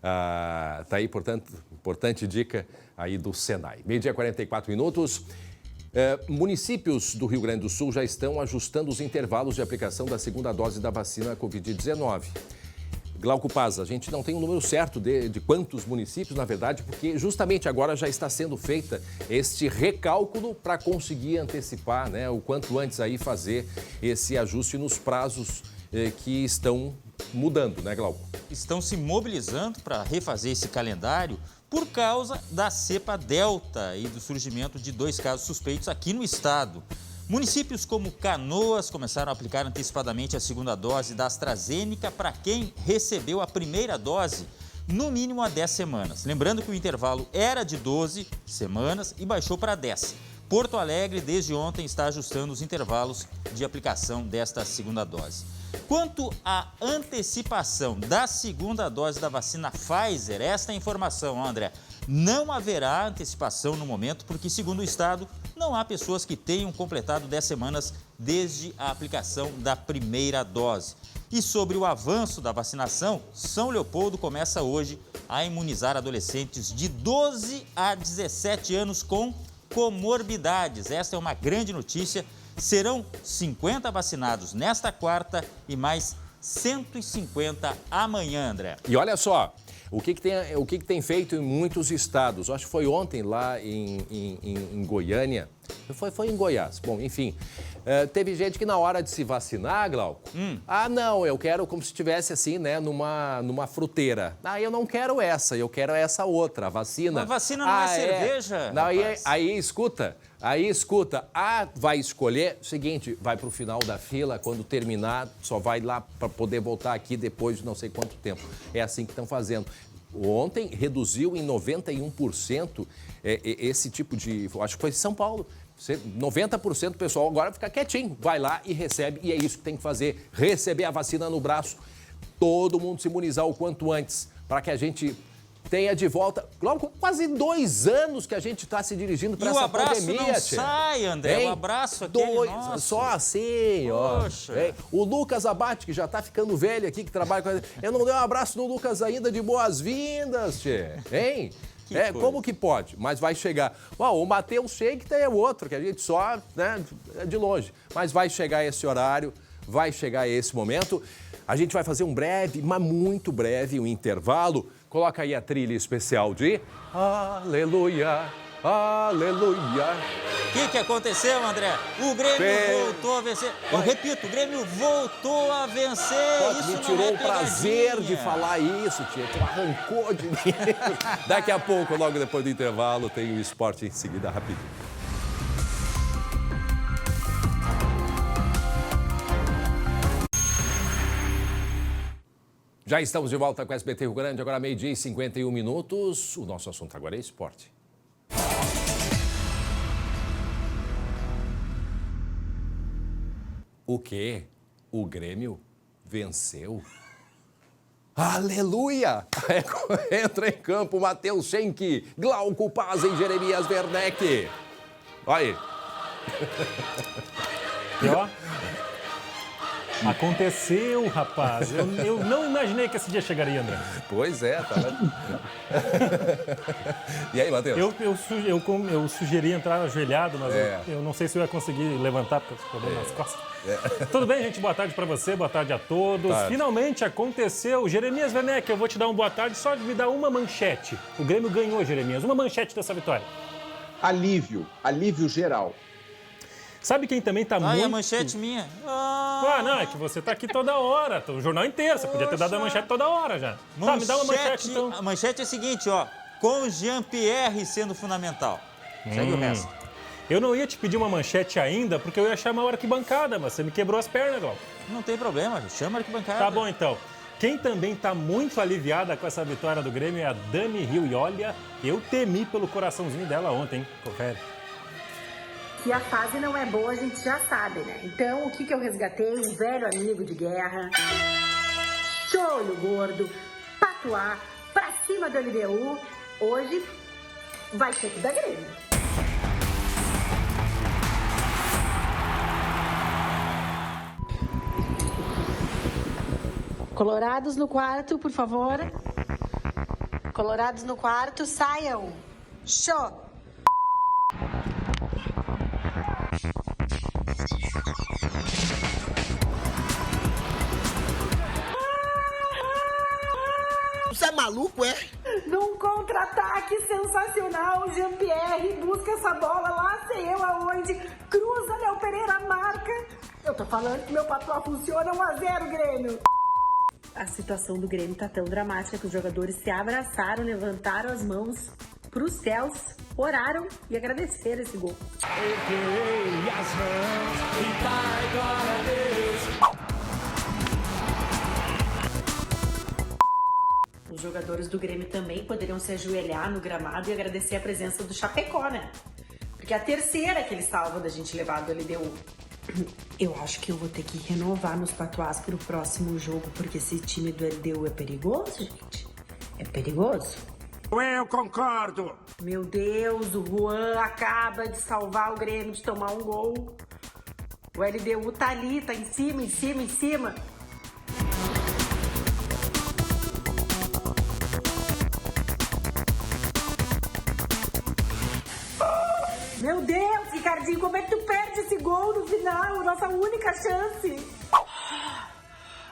tá aí, portanto, importante dica aí do Senai. 12h44. Municípios do Rio Grande do Sul já estão ajustando os intervalos de aplicação da segunda dose da vacina Covid-19. Glauco Paz, a gente não tem um número certo de quantos municípios, na verdade, porque justamente agora já está sendo feita este recálculo para conseguir antecipar, né, o quanto antes aí fazer esse ajuste nos prazos que estão mudando, né, Glauco? Estão se mobilizando para refazer esse calendário por causa da cepa Delta e do surgimento de 2 casos suspeitos aqui no estado. Municípios como Canoas começaram a aplicar antecipadamente a segunda dose da AstraZeneca para quem recebeu a primeira dose no mínimo há 10 semanas. Lembrando que o intervalo era de 12 semanas e baixou para 10. Porto Alegre, desde ontem, está ajustando os intervalos de aplicação desta segunda dose. Quanto à antecipação da segunda dose da vacina Pfizer, esta é a informação, André, não haverá antecipação no momento, porque, segundo o Estado, não há pessoas que tenham completado 10 semanas desde a aplicação da primeira dose. E sobre o avanço da vacinação, São Leopoldo começa hoje a imunizar adolescentes de 12 a 17 anos com comorbidades. Esta é uma grande notícia. Serão 50 vacinados nesta quarta e mais 150 amanhã, André. E olha só, o que tem feito em muitos estados? Acho que foi ontem lá em Goiânia. Foi em Goiás. Bom, enfim. Teve gente que na hora de se vacinar, Glauco, não, eu quero como se estivesse assim, né, numa fruteira. Eu não quero essa, eu quero essa outra, a vacina. A vacina não é cerveja. Não, aí escuta, vai escolher o seguinte, vai para o final da fila, quando terminar, só vai lá para poder voltar aqui depois de não sei quanto tempo. É assim que estão fazendo. Ontem reduziu em 91% esse tipo de... Acho que foi em São Paulo. 90% do pessoal agora fica quietinho, vai lá e recebe, e é isso que tem que fazer, receber a vacina no braço, todo mundo se imunizar o quanto antes, para que a gente tenha de volta. Logo, quase 2 anos que a gente está se dirigindo para essa pandemia. E o abraço não sai, André. O abraço aqui só assim, ó. O Lucas Abate, que já tá ficando velho aqui, que trabalha com... Eu não dei um abraço no Lucas ainda de boas-vindas, tchê. Hein? Como que pode? Mas vai chegar. Bom, o Matheus Sheik tem outro, que a gente só, né, de longe. Mas vai chegar esse horário, vai chegar esse momento. A gente vai fazer um breve, mas muito breve, um intervalo. Coloca aí a trilha especial de Aleluia, Aleluia. O que aconteceu, André? O Grêmio voltou a vencer. Eu repito, o Grêmio voltou a vencer. Isso me tirou o prazer de falar isso, tia. Tu arrancou de mim. Daqui a pouco, logo depois do intervalo, tem o esporte em seguida, rapidinho. Já estamos de volta com o SBT Rio Grande, agora 12h51. O nosso assunto agora é esporte. O quê? O Grêmio venceu? Aleluia! Entra em campo Matheus Schenck, Glauco Paz e Jeremias Werneck. Olha aí. E ó, aconteceu, rapaz. Eu não imaginei que esse dia chegaria, André. Pois é, tá vendo? E aí, Matheus? Eu sugeri entrar ajoelhado, mas eu não sei se eu ia conseguir levantar porque eu problema nas costas. Tudo bem, gente? Boa tarde para você, boa tarde a todos. Finalmente aconteceu. Jeremias Werneck, eu vou te dar boa tarde, só de me dar uma manchete. O Grêmio ganhou, Jeremias. Uma manchete dessa vitória. Alívio geral. Sabe quem também tá muito... a manchete minha. Não, é que você tá aqui toda hora, o jornal inteiro, você podia ter dado a manchete toda hora já. Tá, me dá uma manchete, então. A manchete é a seguinte, ó, com Jean-Pierre sendo fundamental. Segue o resto. Eu não ia te pedir uma manchete ainda, porque eu ia chamar a arquibancada, mas você me quebrou as pernas, Glauco. Não tem problema, chama a arquibancada. Tá bom, então. Quem também tá muito aliviada com essa vitória do Grêmio é a Dani Rio. E olha, eu temi pelo coraçãozinho dela ontem, hein? Confere. Que a fase não é boa, a gente já sabe, né? Então, o que eu resgatei? Um velho amigo de guerra, Cholho Gordo, Patuá, pra cima do LDU. Hoje vai ser tudo da Grêmio. Colorados no quarto, por favor. Colorados no quarto, saiam. Show! Você é maluco, é? Num contra-ataque sensacional, Jean-Pierre busca essa bola lá, sei eu aonde, cruza, Léo Pereira marca. Eu tô falando que meu patrão funciona, 1-0 Grêmio. A situação do Grêmio tá tão dramática que os jogadores se abraçaram, levantaram as mãos pros céus, oraram e agradeceram esse gol. Erguei as mãos e dai glória a Deus. Os jogadores do Grêmio também poderiam se ajoelhar no gramado e agradecer a presença do Chapecó, né? Porque é a terceira que eles salvam da gente levar do LDU. Eu acho que eu vou ter que renovar meus patuás pro próximo jogo, porque esse time do LDU é perigoso, gente. É perigoso? Eu concordo. Meu Deus, o Juan acaba de salvar o Grêmio de tomar um gol. O LDU tá ali, tá em cima, em cima, em cima. Meu Deus, Ricardinho, como é que tu perde esse gol no final? Nossa única chance.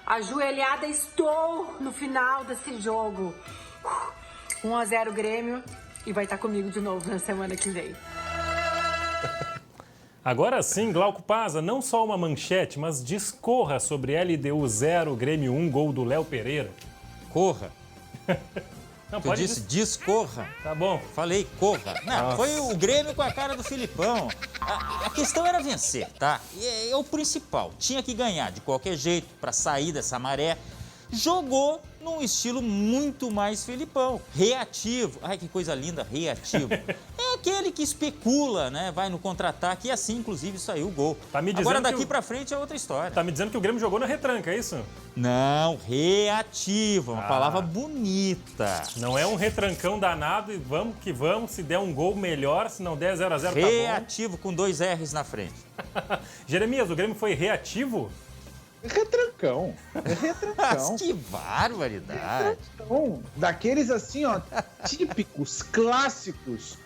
Ajoelhada estou no final desse jogo. 1-0 Grêmio e vai estar comigo de novo na semana que vem. Agora sim, Glauco Paz, não só uma manchete, mas discorra sobre LDU 0, Grêmio 1, gol do Léo Pereira. Corra. Não, tu disse discorra. Tá bom. Falei corra. Não, foi o Grêmio com a cara do Filipão. A questão era vencer, tá? E é o principal. Tinha que ganhar de qualquer jeito para sair dessa maré. Jogou num estilo muito mais Felipão, reativo. Ai, que coisa linda, reativo. É aquele que especula, né? Vai no contra-ataque e assim, inclusive, saiu o gol. Tá me dizendo agora, daqui pra frente é outra história. Tá me dizendo que o Grêmio jogou na retranca, é isso? Não, reativo, uma palavra bonita. Não é um retrancão danado e vamos que vamos, se der um gol melhor, se não der 0-0 tá bom. Reativo com 2 R's na frente. Jeremias, o Grêmio foi reativo? Retrancão. É retrancão. Que barbaridade. Retrancão. Daqueles assim, ó, típicos, clássicos.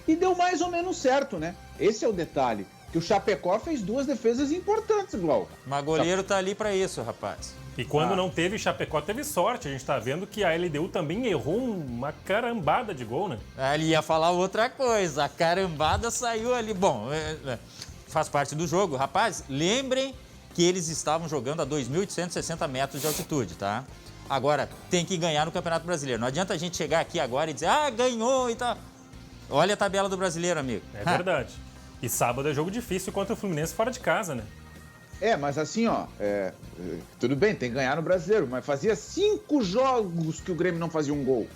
E deu mais ou menos certo, né? Esse é o detalhe. Que o Chapecó fez 2 defesas importantes, Glauco. Mas goleiro tá ali pra isso, rapaz. E quando não teve, Chapecó teve sorte. A gente tá vendo que a LDU também errou uma carambada de gol, né? Ele ia falar outra coisa. A carambada saiu ali. Bom, faz parte do jogo. Rapaz, lembrem que eles estavam jogando a 2.860 metros de altitude, tá? Agora, tem que ganhar no Campeonato Brasileiro. Não adianta a gente chegar aqui agora e dizer, ganhou e tal. Olha a tabela do Brasileiro, amigo. É verdade. E sábado é jogo difícil contra o Fluminense fora de casa, né? Mas assim, ó, tudo bem, tem que ganhar no Brasileiro, mas fazia 5 jogos que o Grêmio não fazia um gol.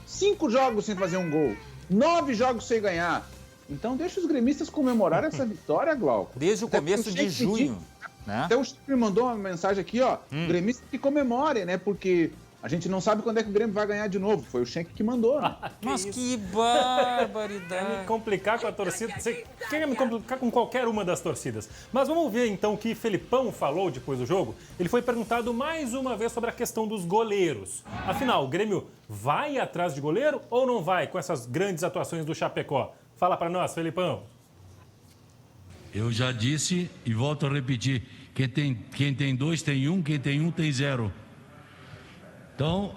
5 jogos sem fazer um gol. 9 jogos sem ganhar. Então deixa os gremistas comemorar essa vitória, Glauco. Desde o começo de junho. Né? Até o Chico me mandou uma mensagem aqui, ó. Gremista que comemore, né? Porque a gente não sabe quando é que o Grêmio vai ganhar de novo. Foi o Schenck que mandou, né? Mas que barbaridade. Quer me complicar com a torcida? Você quer me complicar com qualquer uma das torcidas. Mas vamos ver então o que Felipão falou depois do jogo. Ele foi perguntado mais uma vez sobre a questão dos goleiros. Afinal, o Grêmio vai atrás de goleiro ou não vai com essas grandes atuações do Chapecó? Fala pra nós, Felipão. Eu já disse e volto a repetir, quem tem 2 tem 1, quem tem 1 tem 0. Então,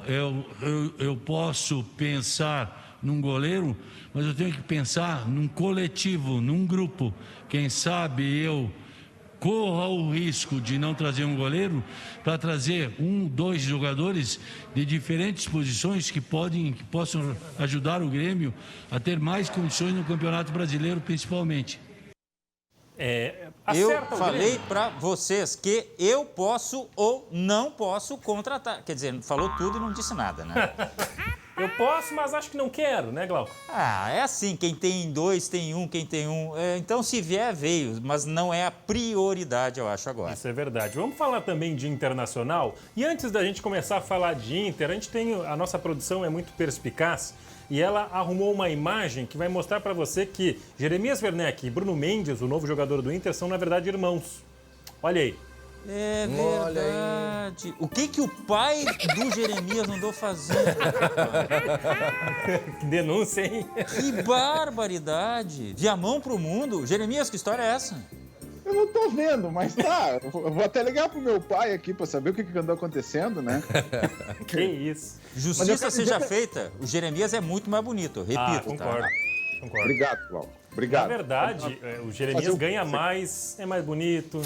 eu posso pensar num goleiro, mas eu tenho que pensar num coletivo, num grupo. Quem sabe eu corra o risco de não trazer um goleiro para trazer 1, 2 jogadores de diferentes posições que possam ajudar o Grêmio a ter mais condições no Campeonato Brasileiro, principalmente. Eu falei para vocês que eu posso ou não posso contratar. Quer dizer, falou tudo e não disse nada, né? Eu posso, mas acho que não quero, né, Glauco? É assim, quem tem 2 tem 1, quem tem 1. Então, se vier, veio, mas não é a prioridade, eu acho, agora. Isso é verdade. Vamos falar também de internacional. E antes da gente começar a falar de Inter, a nossa produção é muito perspicaz. E ela arrumou uma imagem que vai mostrar para você que Jeremias Werneck e Bruno Mendes, o novo jogador do Inter, são, na verdade, irmãos. Olha aí. É verdade. O que o pai do Jeremias andou fazendo? Que denúncia, hein? Que barbaridade. Viamão pro mundo. Jeremias, que história é essa? Eu não tô vendo, mas tá. Eu vou até ligar pro meu pai aqui pra saber o que andou acontecendo, né? Que isso. Justiça seja feita, o Jeremias é muito mais bonito, repito. Concordo. Concordo. Obrigado, Glauco. Obrigado. Na verdade, o Jeremias ganha mais, é mais bonito.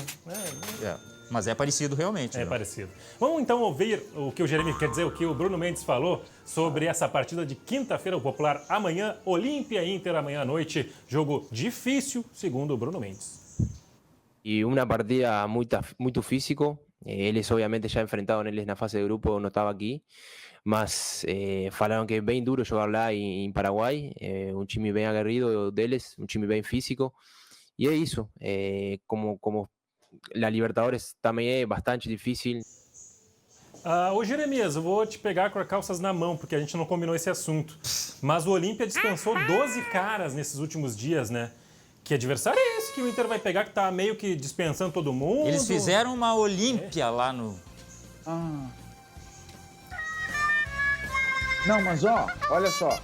Mas é parecido realmente. É parecido. Vamos então ouvir o que o Jeremias, quer dizer, o que o Bruno Mendes falou sobre essa partida de quinta-feira, o Popular amanhã, Olímpia Inter amanhã à noite. Jogo difícil, segundo o Bruno Mendes. Y una partida muy físico. Ellos obviamente ya enfrentaron en la fase de grupo, no estaba aquí. Mas falaron que es bien duro jugar lá en Paraguay. Un time bien aguerrido deles, un time bien físico. Y es eso. Como la Libertadores também é bastante difícil. Ô Jeremias, eu vou te pegar com as calças na mão, porque a gente não combinou esse assunto. Mas o Olímpia dispensou 12 caras nesses últimos dias, né? Que adversário é esse que o Inter vai pegar, que tá meio que dispensando todo mundo? Eles fizeram uma Olímpia lá no... Não, mas olha só.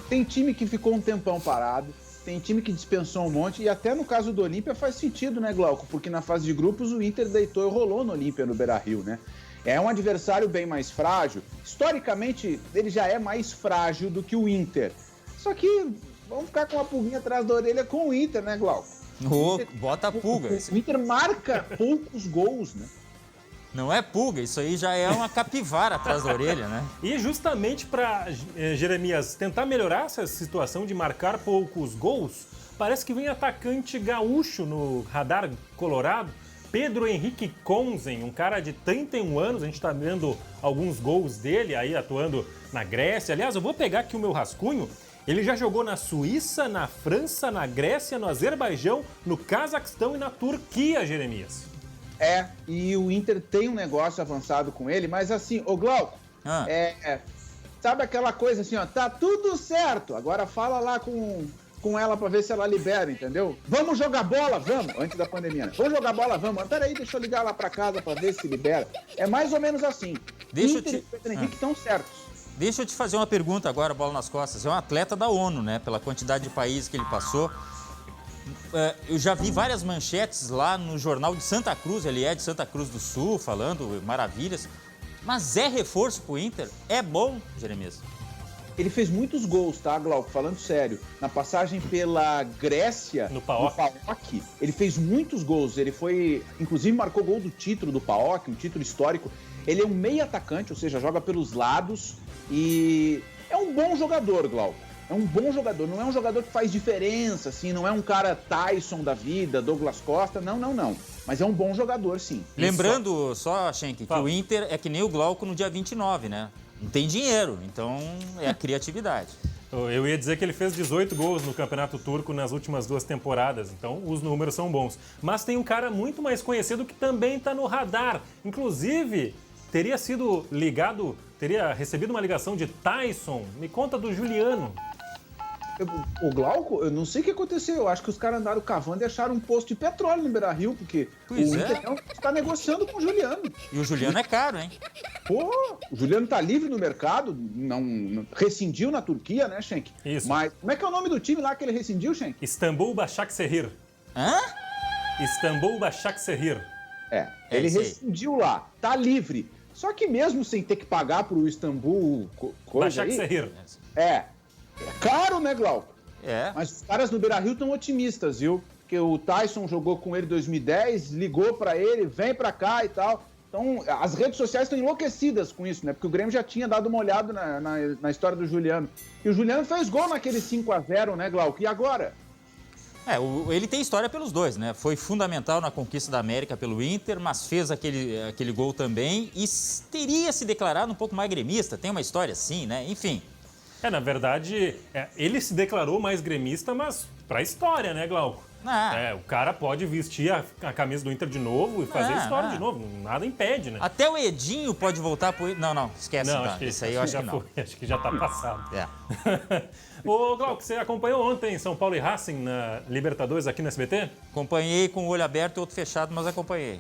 Tem time que ficou um tempão parado, tem time que dispensou um monte, e até no caso do Olímpia faz sentido, né, Glauco? Porque na fase de grupos o Inter deitou e rolou no Olímpia, no Beira-Rio, né? É um adversário bem mais frágil. Historicamente, ele já é mais frágil do que o Inter. Só que... vamos ficar com uma pulguinha atrás da orelha com o Inter, né, Glauco? Bota a pulga. O Inter marca poucos gols, né? Não é pulga, isso aí já é uma capivara atrás da orelha, né? E justamente para Jeremias tentar melhorar essa situação de marcar poucos gols, parece que vem atacante gaúcho no radar colorado, Pedro Henrique Konzen, um cara de 31 anos, a gente está vendo alguns gols dele aí atuando na Grécia. Aliás, eu vou pegar aqui o meu rascunho. Ele já jogou na Suíça, na França, na Grécia, no Azerbaijão, no Cazaquistão e na Turquia, Jeremias. E o Inter tem um negócio avançado com ele, mas assim, ô Glauco, sabe aquela coisa assim, ó, tá tudo certo, agora fala lá com ela pra ver se ela libera, entendeu? Vamos jogar bola, vamos, antes da pandemia, né? Vamos jogar bola, vamos. Peraí, deixa eu ligar lá pra casa pra ver se libera. É mais ou menos assim. Inter e Pedro Henrique estão certos. Deixa eu te fazer uma pergunta agora, bola nas costas. É um atleta da ONU, né? Pela quantidade de países que ele passou. Eu já vi várias manchetes lá no jornal de Santa Cruz, ele é de Santa Cruz do Sul, falando maravilhas. Mas é reforço pro Inter? É bom, Jeremias? Ele fez muitos gols, tá, Glauco? Falando sério. Na passagem pela Grécia, no PAOK, ele fez muitos gols. Ele foi, inclusive, marcou gol do título do PAOK, um título histórico. Ele é um meio atacante, ou seja, joga pelos lados e é um bom jogador, Glauco. É um bom jogador, não é um jogador que faz diferença, assim, não é um cara Tyson da vida, Douglas Costa, não. Mas é um bom jogador, sim. Lembrando só, Schenck, que o Inter é que nem o Glauco no dia 29, né? Não tem dinheiro, então é a criatividade. Eu ia dizer que ele fez 18 gols no Campeonato Turco nas últimas 2 temporadas, então os números são bons. Mas tem um cara muito mais conhecido que também está no radar. Inclusive, teria recebido uma ligação de Tyson. Me conta do Juliano. O Glauco, eu não sei o que aconteceu. Eu acho que os caras andaram cavando e acharam um posto de petróleo no Beira-Rio, porque o Inter está negociando com o Juliano. E o Juliano é caro, hein? Pô, o Juliano tá livre no mercado, não rescindiu na Turquia, né, Schenck? Isso. Mas como é que é o nome do time lá que ele rescindiu, Schenck? Istambul Başakşehir. Hã? Istambul Başakşehir. Ele rescindiu lá, tá livre. Só que mesmo sem ter que pagar pro Istambul Başakşehir. É caro, né, Glauco? É. Mas os caras no Beira-Rio estão otimistas, viu? Porque o Tyson jogou com ele em 2010, ligou pra ele, vem pra cá e tal. Então, as redes sociais estão enlouquecidas com isso, né? Porque o Grêmio já tinha dado uma olhada na história do Juliano. E o Juliano fez gol naquele 5-0, né, Glauco? E agora? Ele tem história pelos dois, né? Foi fundamental na conquista da América pelo Inter, mas fez aquele gol também e teria se declarado um pouco mais gremista. Tem uma história assim, né? Enfim. Na verdade, ele se declarou mais gremista, mas pra história, né, Glauco? O cara pode vestir a camisa do Inter de novo e fazer história de novo. Nada impede, né? Até o Edinho pode voltar pro... Não, esquece. Não, isso aí eu acho que não. Acho que já tá passado. Ô, Glauco, você acompanhou ontem São Paulo e Racing na Libertadores aqui no SBT? Acompanhei com o olho aberto e outro fechado, mas acompanhei.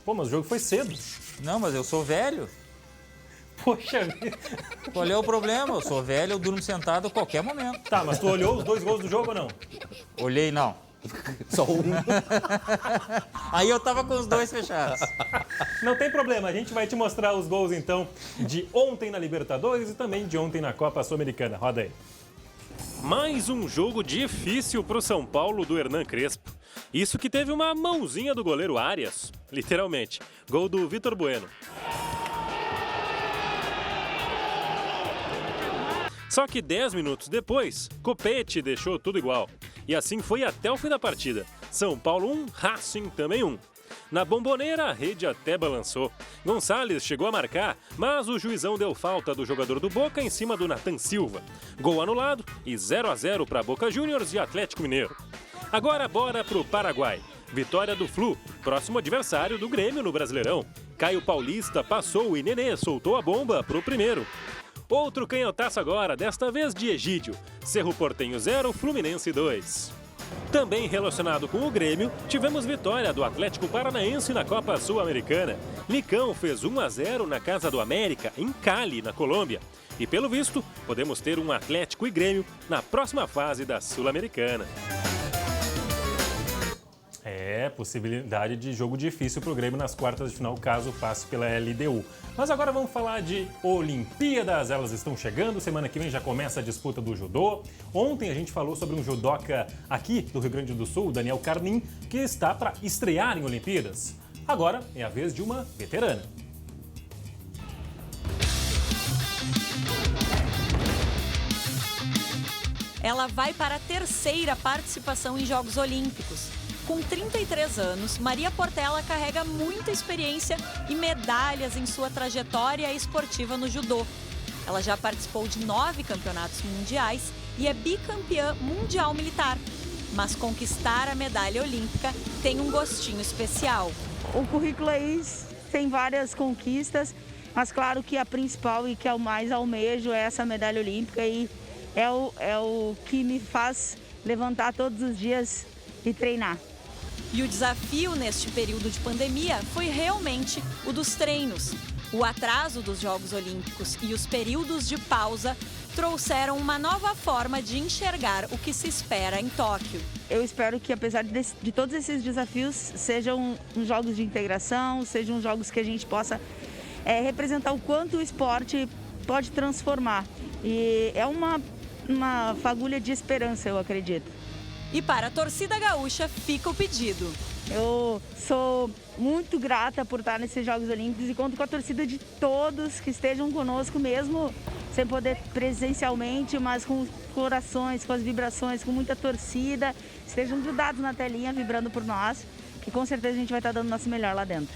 Pô, mas o jogo foi cedo. Não, mas eu sou velho. Poxa vida. Qual é o problema? Eu sou velho, eu durmo sentado a qualquer momento. Tá, mas tu olhou os 2 gols do jogo ou não? Olhei, não. Só um. Aí eu tava com os 2 fechados. Não tem problema, a gente vai te mostrar os gols, então, de ontem na Libertadores e também de ontem na Copa Sul-Americana. Roda aí. Mais um jogo difícil pro São Paulo do Hernan Crespo. Isso que teve uma mãozinha do goleiro Arias. Literalmente. Gol do Vitor Bueno. Só que 10 minutos depois, Copete deixou tudo igual. E assim foi até o fim da partida. São Paulo 1, Racing também 1. Na Bomboneira, a rede até balançou. Gonçalves chegou a marcar, mas o juizão deu falta do jogador do Boca em cima do Nathan Silva. Gol anulado e 0-0 para Boca Juniors e Atlético Mineiro. Agora bora pro Paraguai. Vitória do Flu, próximo adversário do Grêmio no Brasileirão. Caio Paulista passou e Nenê soltou a bomba pro primeiro. Outro canhotaço agora, desta vez de Egídio. Cerro Porteño 0, Fluminense 2. Também relacionado com o Grêmio, tivemos vitória do Atlético Paranaense na Copa Sul-Americana. Nicão fez 1-0 na casa do América, em Cali, na Colômbia. E pelo visto, podemos ter um Atlético e Grêmio na próxima fase da Sul-Americana. Possibilidade de jogo difícil para o Grêmio nas quartas de final, caso passe pela LDU. Mas agora vamos falar de Olimpíadas, elas estão chegando, semana que vem já começa a disputa do judô. Ontem a gente falou sobre um judoca aqui do Rio Grande do Sul, Daniel Carnim, que está para estrear em Olimpíadas. Agora é a vez de uma veterana. Ela vai para a 3ª participação em Jogos Olímpicos. Com 33 anos, Maria Portela carrega muita experiência e medalhas em sua trajetória esportiva no judô. Ela já participou de 9 campeonatos mundiais e é bicampeã mundial militar. Mas conquistar a medalha olímpica tem um gostinho especial. O currículo aí tem várias conquistas, mas claro que a principal e que eu mais almejo é essa medalha olímpica e é o que me faz levantar todos os dias e treinar. E o desafio neste período de pandemia foi realmente o dos treinos. O atraso dos Jogos Olímpicos e os períodos de pausa trouxeram uma nova forma de enxergar o que se espera em Tóquio. Eu espero que, apesar de todos esses desafios, sejam uns jogos de integração, sejam jogos que a gente possa representar o quanto o esporte pode transformar. E é uma fagulha de esperança, eu acredito. E para a torcida gaúcha fica o pedido. Eu sou muito grata por estar nesses Jogos Olímpicos e conto com a torcida de todos que estejam conosco, mesmo sem poder presencialmente, mas com os corações, com as vibrações, com muita torcida. Estejam grudados na telinha, vibrando por nós, que com certeza a gente vai estar dando o nosso melhor lá dentro.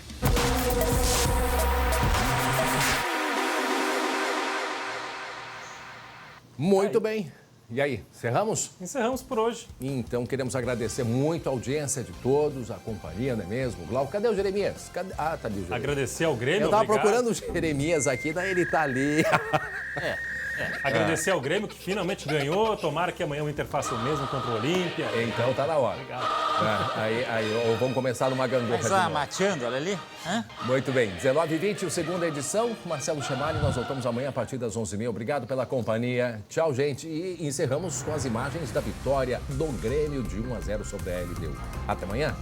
Muito bem. E aí, encerramos? Encerramos por hoje. Então, queremos agradecer muito a audiência de todos, a companhia, não é mesmo? Glauco, cadê o Jeremias? Ah, tá ali o Jeremias. Agradecer ao Grêmio, Eu tava obrigado. procurando o Jeremias aqui, daí ele tá ali. Agradecer ao Grêmio, que finalmente ganhou. Tomara que amanhã o Inter faça o mesmo contra o Olímpia. Então tá na hora. Obrigado. Ou vamos começar numa gangorra Mas de novo. mateando ela ali? Hã? Muito bem, 19h20, segunda edição. Marcelo Chamali, nós voltamos amanhã a partir das 11h30. Obrigado pela companhia. Tchau, gente. E encerramos com as imagens da vitória do Grêmio de 1-0 sobre a LDU. Até amanhã.